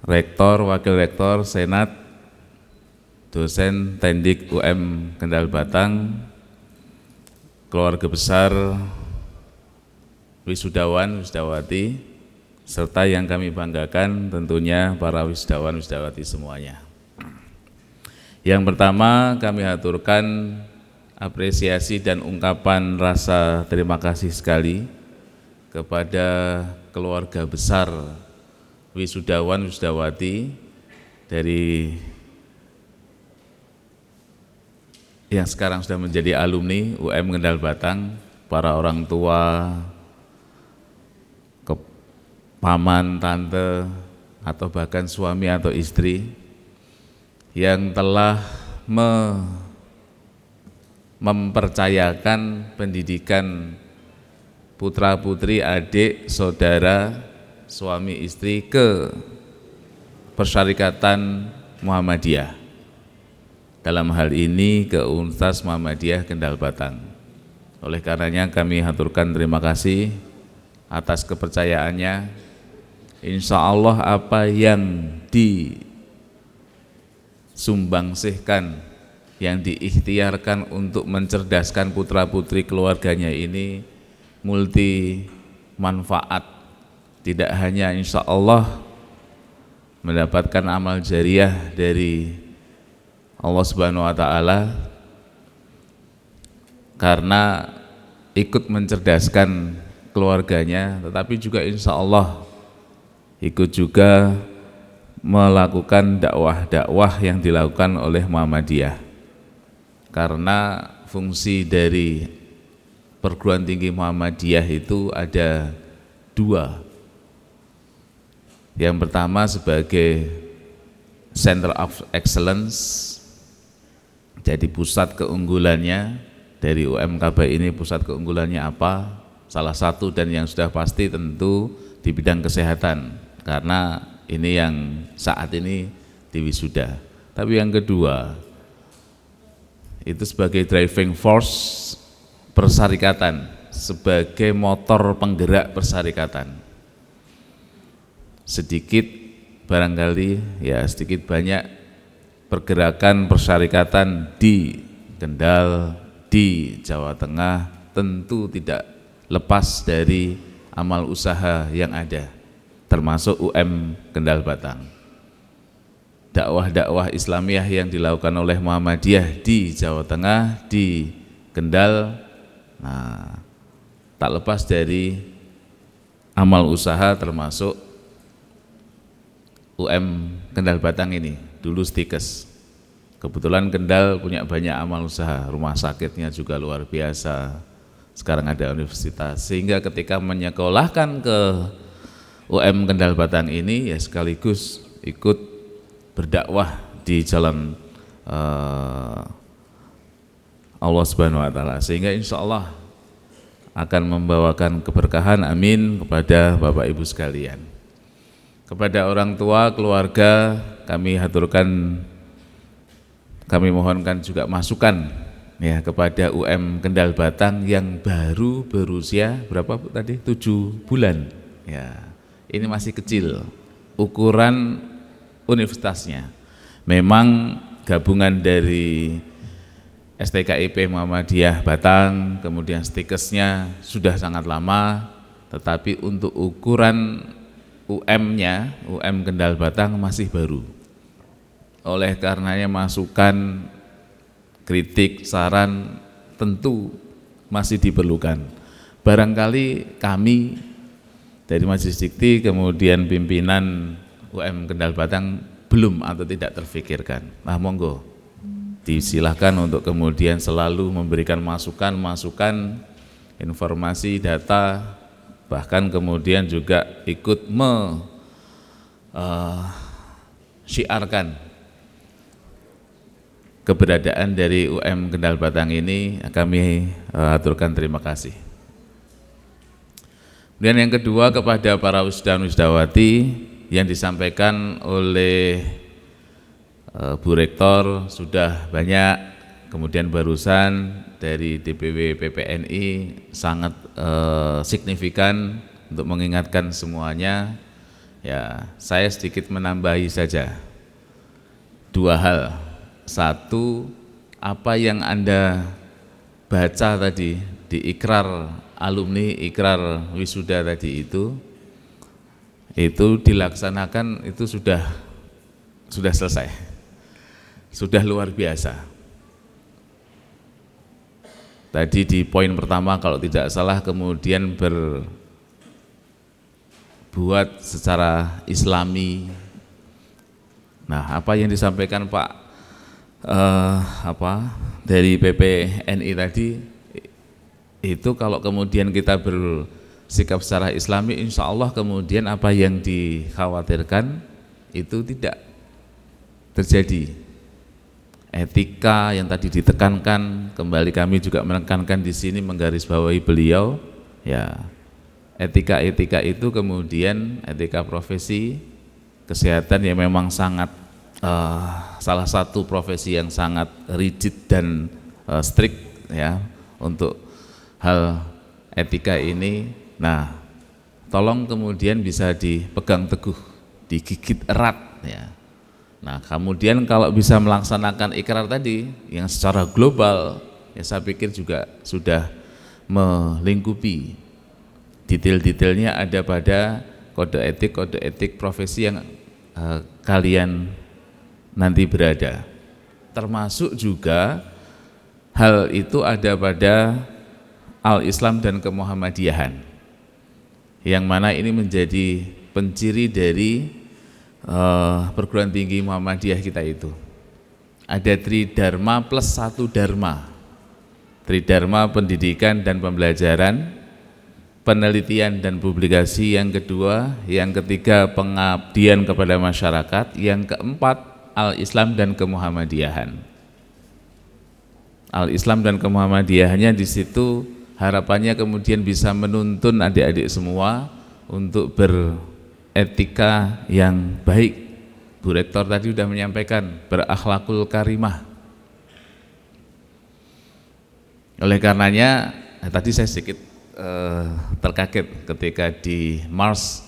rektor, wakil rektor, senat, dosen Tendik UM Kendal Batang, keluarga besar, wisudawan, wisudawati, serta yang kami banggakan tentunya para wisudawan, wisudawati semuanya. Yang pertama kami aturkan apresiasi dan ungkapan rasa terima kasih sekali kepada keluarga besar wisudawan, wisudawati dari yang sekarang sudah menjadi alumni UM Kendal Batang, para orang tua, paman, tante, atau bahkan suami atau istri yang telah mempercayakan pendidikan putra-putri, adik, saudara, suami, istri ke Persyarikatan Muhammadiyah. Dalam hal ini ke Universitas Muhammadiyah Kendal Batang. Oleh karenanya kami haturkan terima kasih atas kepercayaannya. Insya Allah apa yang disumbangsihkan, yang diikhtiarkan untuk mencerdaskan putra-putri keluarganya ini multi manfaat. Tidak hanya insya Allah mendapatkan amal jariah dari Allah Subhanahu wa Ta'ala karena ikut mencerdaskan keluarganya, tetapi juga insya Allah ikut juga melakukan dakwah-dakwah yang dilakukan oleh Muhammadiyah. Karena fungsi dari perguruan tinggi Muhammadiyah itu ada dua. Yang pertama sebagai Center of Excellence, jadi pusat keunggulannya dari UMKB ini, pusat keunggulannya apa? Salah satu dan yang sudah pasti tentu di bidang kesehatan, karena ini yang saat ini di wisuda. Tapi yang kedua itu sebagai driving force persyarikatan, sebagai motor penggerak persyarikatan. Sedikit barangkali ya sedikit banyak pergerakan persyarikatan di Kendal, di Jawa Tengah tentu tidak lepas dari amal usaha yang ada, termasuk UM Kendal Batang. Dakwah-dakwah Islamiyah yang dilakukan oleh Muhammadiyah di Jawa Tengah, di Kendal, nah, tak lepas dari amal usaha termasuk UM Kendal Batang ini, dulu Stikes. Kebetulan Kendal punya banyak amal usaha, rumah sakitnya juga luar biasa. Sekarang ada universitas, sehingga ketika menyekolahkan ke UM Kendal Batang ini ya sekaligus ikut berdakwah di jalan Allah Subhanahu wa taala, sehingga insya Allah akan membawakan keberkahan, amin, kepada Bapak Ibu sekalian. Kepada orang tua, keluarga, kami haturkan, kami mohonkan juga masukan ya kepada UM Kendal Batang yang baru berusia berapa Bu tadi? 7 bulan. Ya, ini masih kecil ukuran universitasnya. Memang gabungan dari STKIP Muhammadiyah Batang, kemudian Stikesnya sudah sangat lama, tetapi untuk ukuran UM-nya, UM Kendal Batang masih baru. Oleh karenanya masukan, kritik, saran tentu masih diperlukan. Barangkali kami dari Majelis Dikti kemudian pimpinan UM Kendal Batang belum atau tidak terfikirkan. Nah, monggo disilahkan untuk kemudian selalu memberikan masukan, informasi, data, bahkan kemudian juga ikut syiarkan keberadaan dari UM Kendal Batang ini. Kami aturkan terima kasih. Kemudian yang kedua, kepada para wisdawan wisdawati yang disampaikan oleh Bu Rektor sudah banyak, kemudian barusan dari DPW PPNI sangat signifikan untuk mengingatkan semuanya. Ya, saya sedikit menambahi saja 2 hal. Satu, apa yang Anda baca tadi di ikrar alumni, ikrar wisuda tadi itu dilaksanakan, itu sudah selesai, sudah luar biasa. Tadi di poin pertama kalau tidak salah kemudian berbuat secara islami. Nah, apa yang disampaikan Pak dari PPNI tadi itu, kalau kemudian kita bersikap secara islami, insya Allah kemudian apa yang dikhawatirkan itu tidak terjadi. Etika yang tadi ditekankan, kembali kami juga menekankan di sini, menggarisbawahi beliau, ya etika itu kemudian etika profesi kesehatan yang memang sangat salah satu profesi yang sangat rigid dan strict ya untuk hal etika ini. Nah, tolong kemudian bisa dipegang teguh, digigit erat ya. Nah, kemudian kalau bisa melaksanakan ikrar tadi yang secara global, ya saya pikir juga sudah melingkupi detail-detailnya ada pada kode etik profesi yang kalian nanti berada. Termasuk juga hal itu ada pada Al-Islam dan Kemuhammadiyahan, yang mana ini menjadi penciri dari perguruan tinggi Muhammadiyah kita itu. Ada Tridharma plus 1 Dharma. Tridharma pendidikan dan pembelajaran, penelitian dan publikasi yang kedua, yang ketiga pengabdian kepada masyarakat, yang keempat Al-Islam dan Kemuhammadiyahan. Al-Islam dan Kemuhammadiyahannya di situ harapannya kemudian bisa menuntun adik-adik semua untuk beretika yang baik. Bu Rektor tadi sudah menyampaikan berakhlakul karimah. Oleh karenanya tadi saya sedikit terkaget ketika di Mars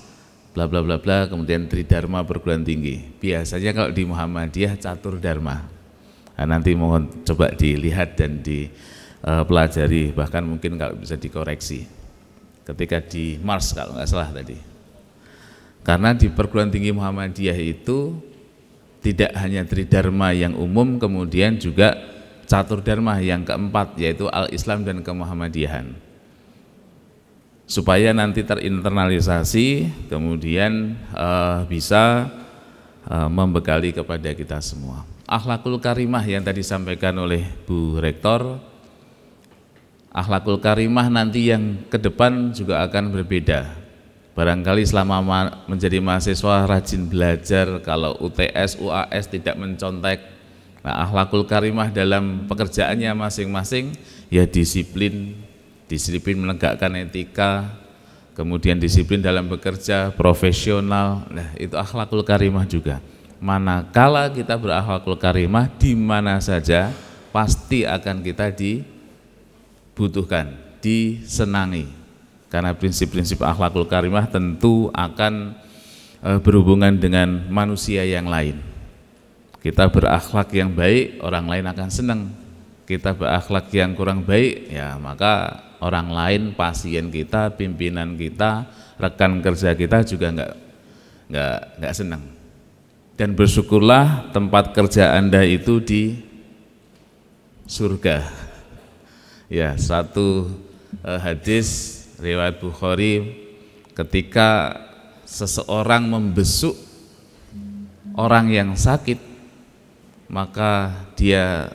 bla bla bla bla kemudian Tridharma perguruan tinggi. Biasanya kalau di Muhammadiyah catur dharma. Nah, nanti mohon coba dilihat dan dipelajari, bahkan mungkin kalau bisa dikoreksi ketika di Mars kalau nggak salah tadi. Karena di perguruan tinggi Muhammadiyah itu tidak hanya Tridharma yang umum, kemudian juga catur dharma yang keempat, yaitu Al-Islam dan Kemuhammadiyahan. Supaya nanti terinternalisasi, kemudian bisa membekali kepada kita semua. Akhlakul karimah yang tadi disampaikan oleh Bu Rektor, akhlakul karimah nanti yang ke depan juga akan berbeda. Barangkali selama menjadi mahasiswa rajin belajar, kalau UTS, UAS tidak mencontek. Nah, akhlakul karimah dalam pekerjaannya masing-masing ya disiplin menegakkan etika, kemudian disiplin dalam bekerja, profesional. Nah, itu akhlakul karimah juga. Manakala kita berakhlakul karimah di mana saja pasti akan kita dibutuhkan, disenangi. Karena prinsip-prinsip akhlakul karimah tentu akan berhubungan dengan manusia yang lain. Kita berakhlak yang baik, orang lain akan senang. Kita berakhlak yang kurang baik, ya maka orang lain, pasien kita, pimpinan kita, rekan kerja kita juga nggak senang. Dan bersyukurlah tempat kerja Anda itu di surga. Ya, satu hadis riwayat Bukhari, ketika seseorang membesuk orang yang sakit, maka dia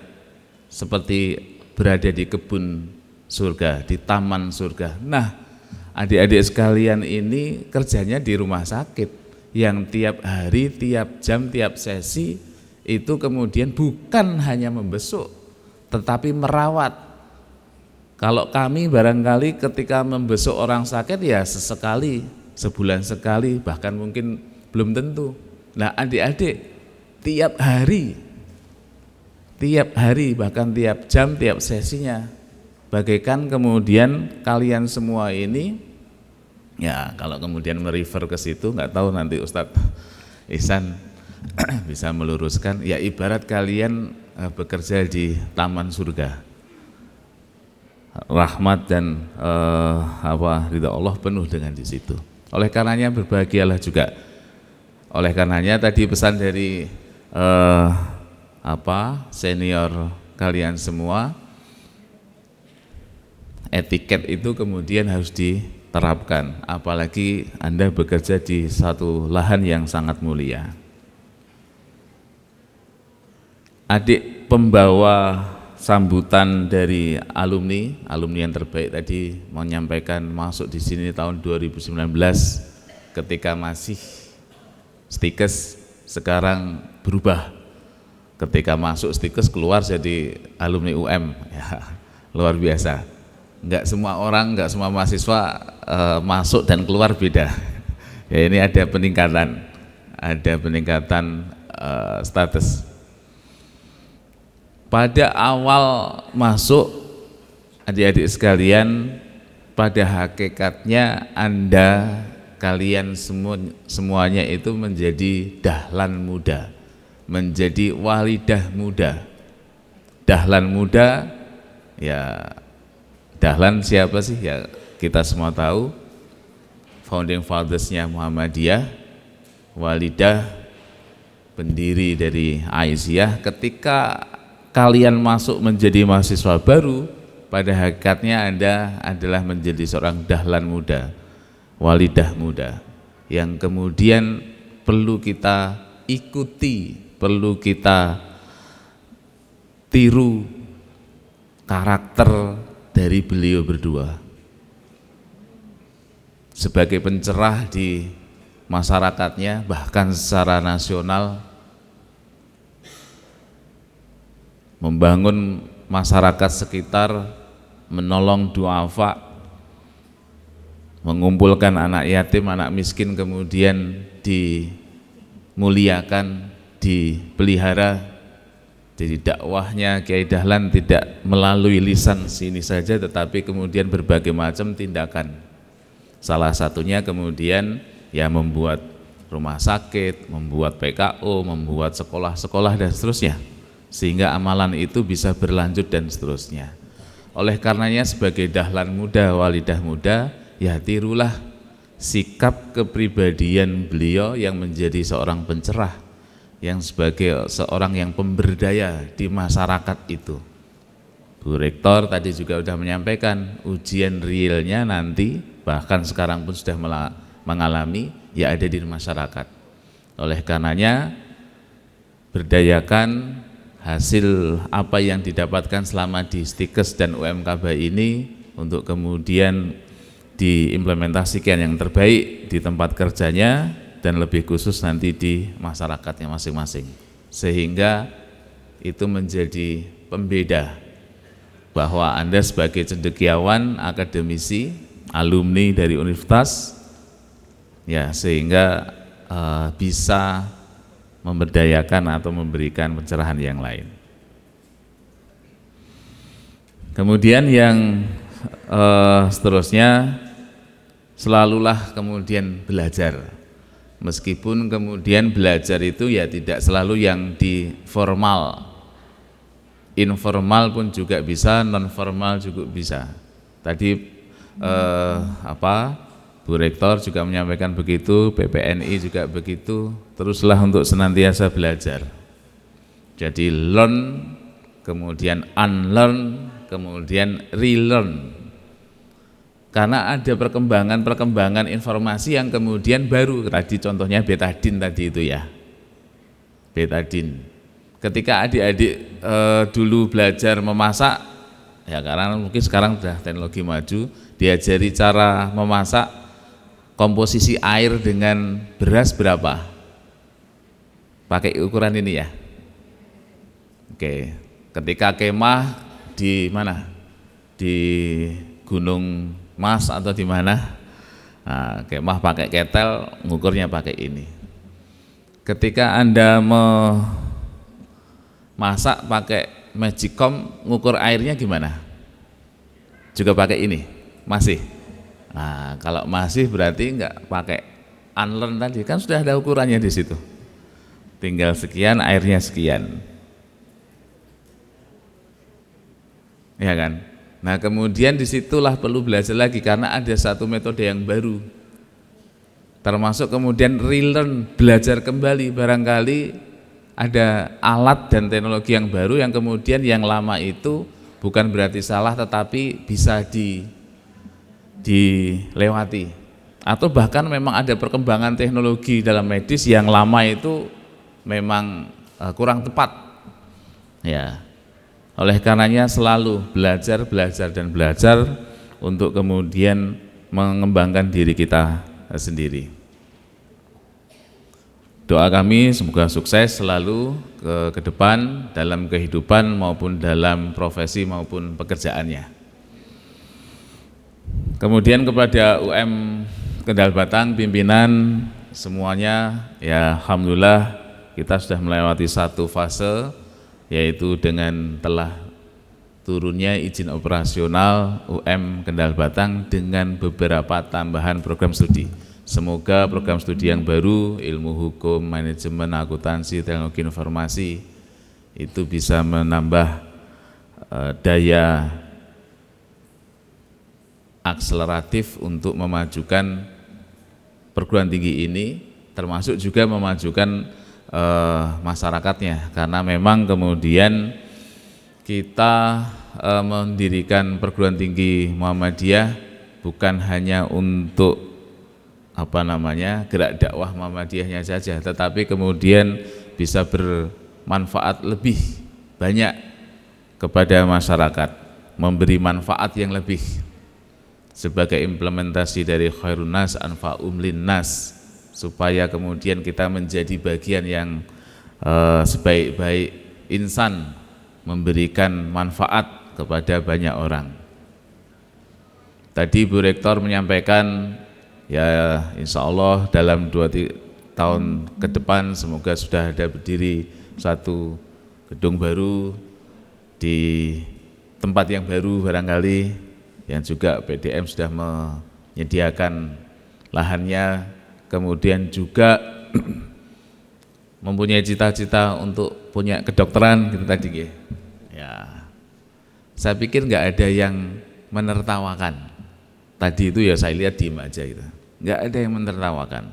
seperti berada di kebun surga, di taman surga. Nah, adik-adik sekalian ini kerjanya di rumah sakit, yang tiap hari, tiap jam, tiap sesi itu kemudian bukan hanya membesuk, tetapi merawat. Kalau kami barangkali ketika membesuk orang sakit ya sesekali, sebulan sekali, bahkan mungkin belum tentu. Nah, adik-adik tiap hari, bahkan tiap jam, tiap sesinya, bagaikan kemudian kalian semua ini, ya kalau kemudian merefer ke situ, nggak tahu nanti Ustadz Ihsan bisa meluruskan, ya ibarat kalian bekerja di taman surga, rahmat dan ridha Allah penuh dengan di situ. Oleh karenanya berbahagialah juga. Oleh karenanya tadi pesan dari senior kalian semua, etiket itu kemudian harus diterapkan, apalagi Anda bekerja di satu lahan yang sangat mulia. Adik pembawa sambutan dari alumni yang terbaik tadi menyampaikan masuk di sini tahun 2019 ketika masih stikes, sekarang berubah. Ketika masuk stikes keluar jadi alumni UM, ya luar biasa. Enggak semua orang, enggak semua mahasiswa masuk dan keluar beda. Ya, ini ada peningkatan status. Pada awal masuk, adik-adik sekalian, pada hakikatnya kalian semuanya itu menjadi dahlan muda, menjadi walidah muda. Dahlan muda, ya dahlan siapa sih? Ya kita semua tahu, founding fathers-nya Muhammadiyah, walidah pendiri dari Aisyah. Ketika kalian masuk menjadi mahasiswa baru, pada hakikatnya Anda adalah menjadi seorang dahlan muda, walidah muda, yang kemudian perlu kita ikuti, perlu kita tiru karakter dari beliau berdua sebagai pencerah di masyarakatnya, bahkan secara nasional, membangun masyarakat sekitar, menolong duafa, mengumpulkan anak yatim, anak miskin, kemudian dimuliakan, dipelihara. Jadi dakwahnya Kiai Dahlan tidak melalui lisan sini saja, tetapi kemudian berbagai macam tindakan. Salah satunya kemudian ya membuat rumah sakit, membuat PKO, membuat sekolah-sekolah dan seterusnya, sehingga amalan itu bisa berlanjut dan seterusnya. Oleh karenanya sebagai dahlan muda, walidah muda, ya tirulah sikap kepribadian beliau yang menjadi seorang pencerah, yang sebagai seorang yang pemberdaya di masyarakat itu. Bu Rektor tadi juga sudah menyampaikan, ujian realnya nanti, bahkan sekarang pun sudah mengalami, ya ada di masyarakat. Oleh karenanya berdayakan hasil apa yang didapatkan selama di Stikes dan UMKB ini untuk kemudian diimplementasikan yang terbaik di tempat kerjanya dan lebih khusus nanti di masyarakatnya masing-masing, sehingga itu menjadi pembeda bahwa Anda sebagai cendekiawan, akademisi, alumni dari universitas, ya sehingga bisa memberdayakan atau memberikan pencerahan yang lain. Kemudian yang seterusnya, selalulah kemudian belajar. Meskipun kemudian belajar itu ya tidak selalu yang di formal, informal pun juga bisa, non formal juga bisa. Tadi Bu Rektor juga menyampaikan begitu, PPNI juga begitu. Teruslah untuk senantiasa belajar. Jadi learn, kemudian unlearn, kemudian relearn. Karena ada perkembangan informasi yang kemudian baru. Tadi contohnya betadine tadi itu ya, betadine. Ketika adik-adik dulu belajar memasak, ya karena mungkin sekarang sudah teknologi maju, diajari cara memasak, komposisi air dengan beras berapa? Pakai ukuran ini ya. Oke, ketika kemah di mana? Di Gunung Mas atau di mana? Nah, kemah pakai ketel, ngukurnya pakai ini. Ketika Anda memasak pakai magicom, ngukur airnya gimana? Juga pakai ini? Masih? Nah, kalau masih berarti enggak pakai unlearn tadi, kan sudah ada ukurannya di situ. Tinggal sekian, airnya sekian. Ya kan? Nah, kemudian disitulah perlu belajar lagi karena ada satu metode yang baru. Termasuk kemudian relearn, belajar kembali, barangkali ada alat dan teknologi yang baru yang kemudian yang lama itu bukan berarti salah tetapi bisa dilewati, atau bahkan memang ada perkembangan teknologi dalam medis yang lama itu memang kurang tepat ya. Oleh karenanya selalu belajar untuk kemudian mengembangkan diri kita sendiri. Doa kami semoga sukses selalu ke depan dalam kehidupan maupun dalam profesi maupun pekerjaannya. Kemudian kepada UM Kendal Batang, pimpinan semuanya, ya alhamdulillah kita sudah melewati satu fase, yaitu dengan telah turunnya izin operasional UM Kendal Batang dengan beberapa tambahan program studi. Semoga program studi yang baru, ilmu hukum, manajemen, akuntansi, teknologi informasi, itu bisa menambah daya akseleratif untuk memajukan perguruan tinggi ini, termasuk juga memajukan masyarakatnya, karena memang kemudian kita mendirikan perguruan tinggi Muhammadiyah bukan hanya untuk gerak dakwah Muhammadiyahnya saja, tetapi kemudian bisa bermanfaat lebih banyak kepada masyarakat, memberi manfaat yang lebih sebagai implementasi dari khairun nas anfa'um linnas, supaya kemudian kita menjadi bagian yang sebaik-baik insan, memberikan manfaat kepada banyak orang. Tadi Bu Rektor menyampaikan, ya insya Allah dalam 2 tahun ke depan semoga sudah ada berdiri satu gedung baru di tempat yang baru barangkali, yang juga PDM sudah menyediakan lahannya, kemudian juga mempunyai cita-cita untuk punya kedokteran gitu tadi ya. Saya pikir nggak ada yang menertawakan tadi itu, ya saya lihat diem aja gitu, nggak ada yang menertawakan.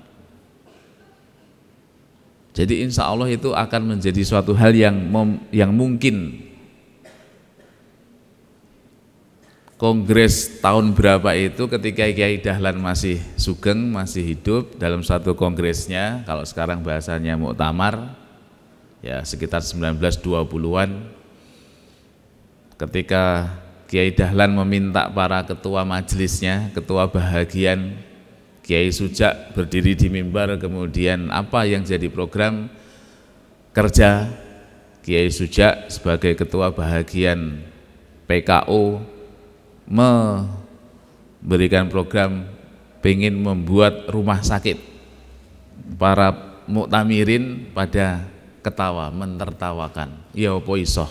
Jadi insya Allah itu akan menjadi suatu hal yang mungkin. kongres tahun berapa itu ketika Kiai Dahlan masih sugeng, masih hidup, dalam satu kongresnya, kalau sekarang bahasanya muktamar, ya sekitar 1920-an, ketika Kiai Dahlan meminta para ketua majelisnya, ketua bahagian, Kiai Sujak berdiri di mimbar, kemudian apa yang jadi program kerja Kiai Sujak sebagai ketua bahagian PKO memberikan program pengen membuat rumah sakit. Para muktamirin pada ketawa, mentertawakan, ya apa isoh.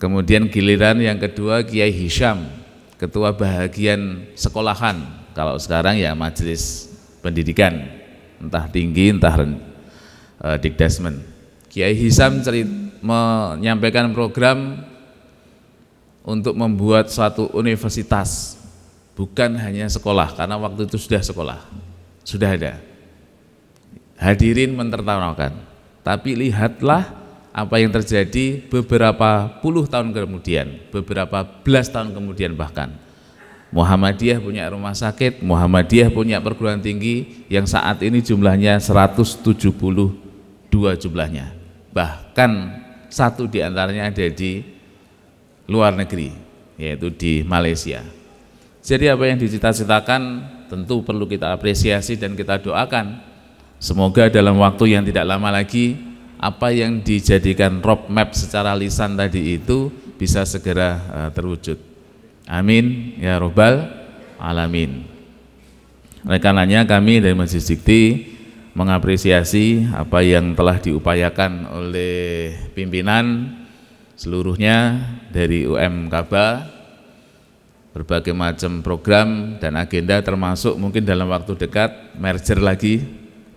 Kemudian giliran yang kedua Kiai Hisham, ketua bahagian sekolahan, kalau sekarang ya majelis pendidikan, entah tinggi entah dikdasmen. Kiai Hisham menyampaikan program untuk membuat suatu universitas, bukan hanya sekolah, karena waktu itu sudah sekolah, sudah ada. Hadirin mentertawakan, tapi lihatlah apa yang terjadi beberapa puluh tahun kemudian, beberapa belas tahun kemudian bahkan. Muhammadiyah punya rumah sakit, Muhammadiyah punya perguruan tinggi yang saat ini jumlahnya 172 jumlahnya. Bahkan satu diantaranya ada di luar negeri, yaitu di Malaysia. Jadi apa yang dicita-citakan tentu perlu kita apresiasi dan kita doakan. Semoga dalam waktu yang tidak lama lagi apa yang dijadikan roadmap secara lisan tadi itu bisa segera terwujud. Amin ya robbal alamin. Oleh karenanya kami dari Majelis Dikti mengapresiasi apa yang telah diupayakan oleh pimpinan seluruhnya dari UMKaba, berbagai macam program dan agenda, termasuk mungkin dalam waktu dekat merger lagi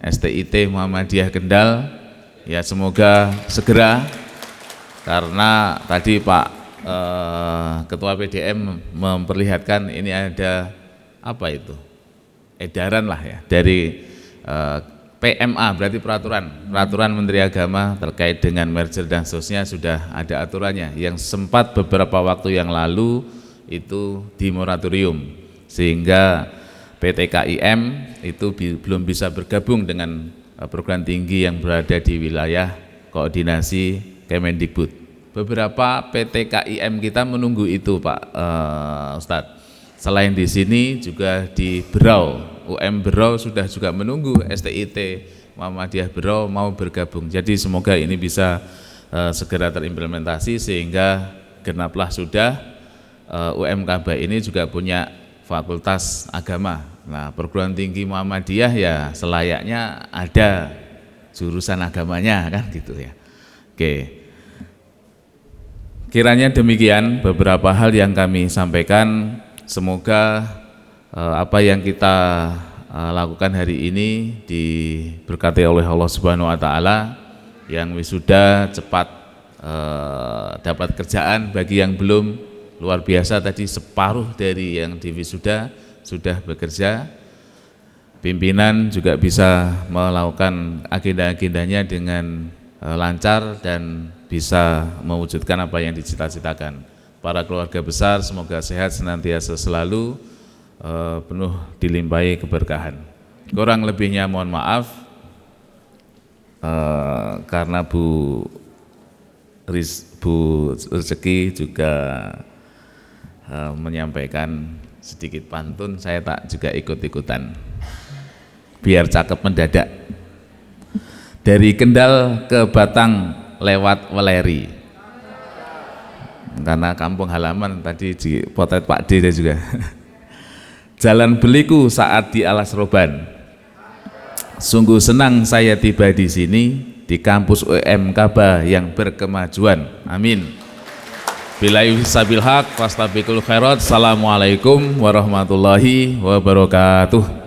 STIT Muhammadiyah Kendal. Ya semoga segera, karena tadi Pak Ketua PDM memperlihatkan ini ada apa itu edaran lah ya dari PMA, berarti peraturan Menteri Agama terkait dengan merger dan seterusnya sudah ada aturannya, yang sempat beberapa waktu yang lalu itu di moratorium sehingga PT KIM itu belum bisa bergabung dengan perguruan tinggi yang berada di wilayah koordinasi Kemendikbud. Beberapa PT KIM kita menunggu itu Pak Ustadz. Selain di sini juga di Berau, UM Berau sudah juga menunggu STIT Muhammadiyah Berau mau bergabung. Jadi semoga ini bisa segera terimplementasi sehingga genaplah sudah UMKB ini juga punya fakultas agama. Nah, perguruan tinggi Muhammadiyah ya selayaknya ada jurusan agamanya kan gitu ya. Oke. Kiranya demikian beberapa hal yang kami sampaikan. Semoga apa yang kita lakukan hari ini diberkati oleh Allah Subhanahu wa taala, yang wisuda cepat dapat kerjaan, bagi yang belum luar biasa tadi separuh dari yang diwisuda sudah bekerja, pimpinan juga bisa melakukan agenda-agendanya dengan lancar dan bisa mewujudkan apa yang dicita-citakan. Para keluarga besar semoga sehat senantiasa selalu, penuh dilimpahi keberkahan. Kurang lebihnya mohon maaf, karena Bu Rezeki juga menyampaikan sedikit pantun, saya tak juga ikut-ikutan biar cakep mendadak. Dari Kendal ke Batang lewat Weleri, karena kampung halaman tadi di potret Pak D juga. Jalan beliku saat di Alas Roban, sungguh senang saya tiba di sini di kampus UMKaba yang berkemajuan. Amin. Billahi sabil haq, fastabiqul khairat. Assalamualaikum warahmatullahi wabarakatuh.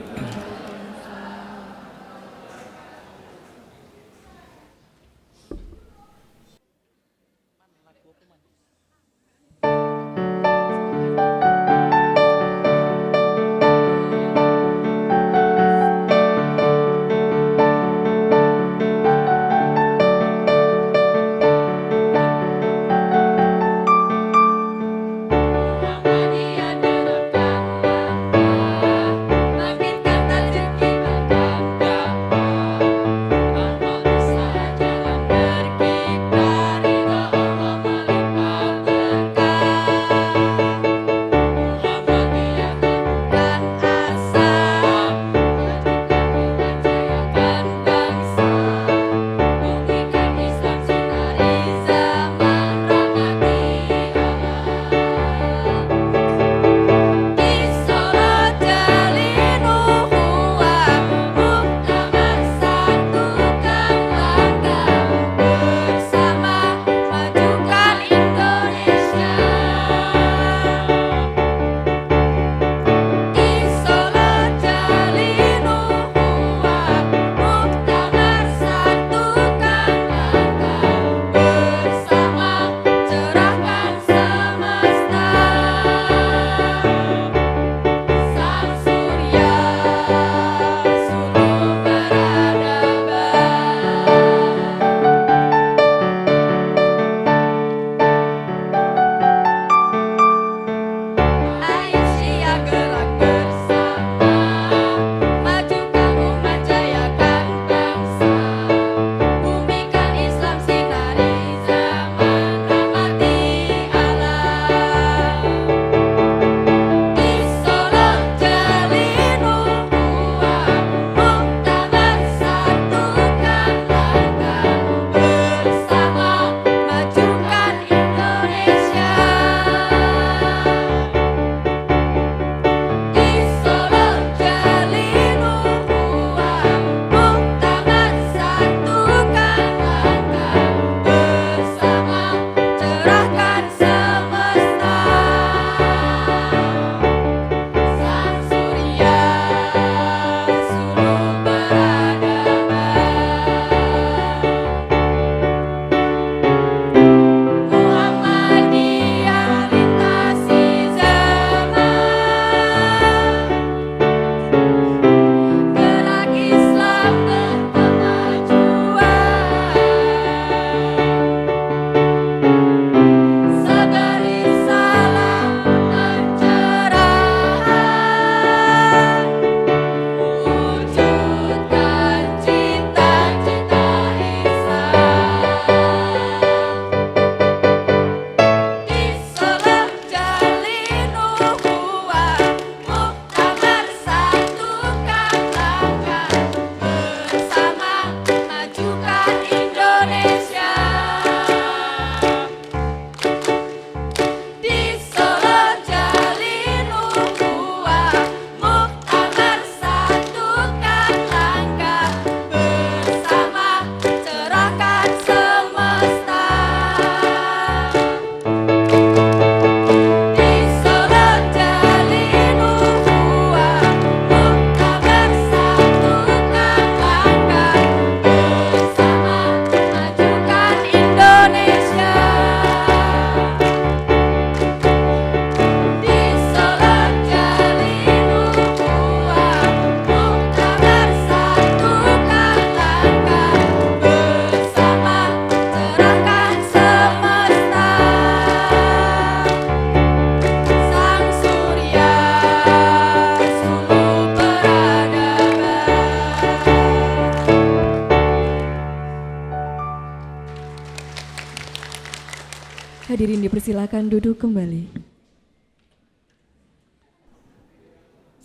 Hadirin dipersilakan duduk kembali.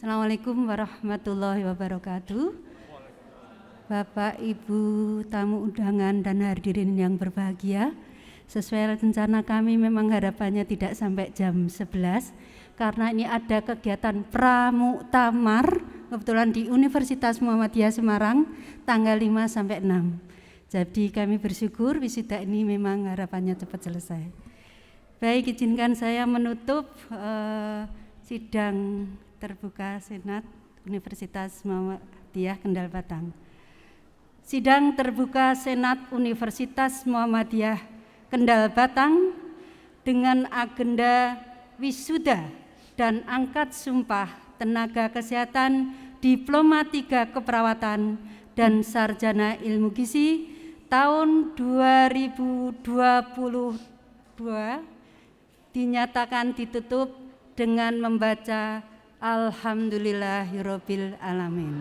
Assalamualaikum warahmatullahi wabarakatuh. Bapak, Ibu, tamu undangan dan hadirin yang berbahagia, sesuai rencana kami memang harapannya tidak sampai jam 11 karena ini ada kegiatan pramuktamar kebetulan di Universitas Muhammadiyah Semarang tanggal 5 sampai 6. Jadi kami bersyukur wisuda ini memang harapannya cepat selesai. Baik, izinkan saya menutup sidang terbuka Senat Universitas Muhammadiyah Kendal Batang. Sidang terbuka Senat Universitas Muhammadiyah Kendal Batang dengan agenda wisuda dan angkat sumpah tenaga kesehatan Diploma 3 Keperawatan dan Sarjana Ilmu Gizi tahun 2022 dinyatakan ditutup dengan membaca Alhamdulillahirabbil alamin.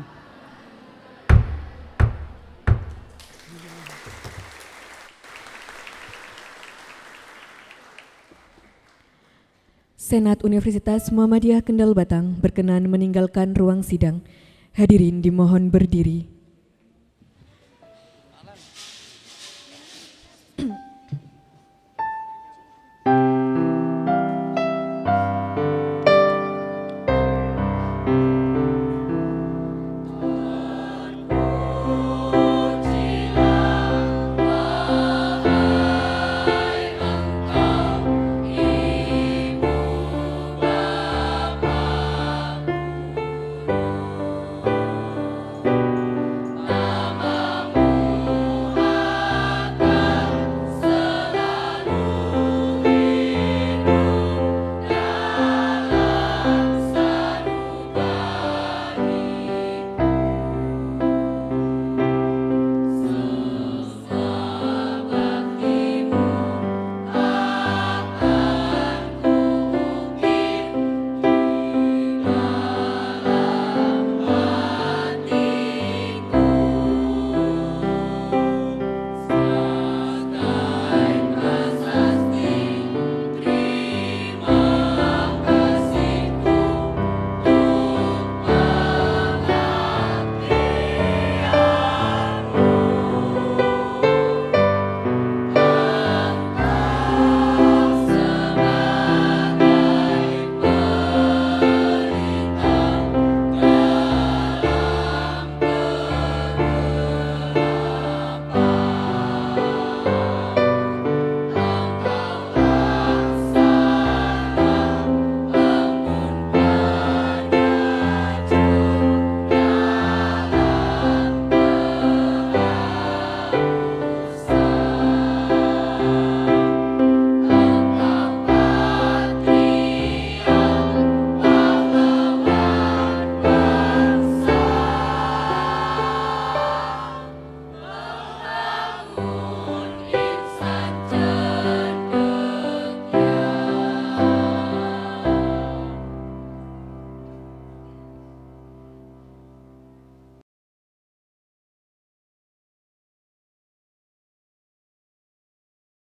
Senat Universitas Muhammadiyah Kendal Batang berkenan meninggalkan ruang sidang. Hadirin dimohon berdiri.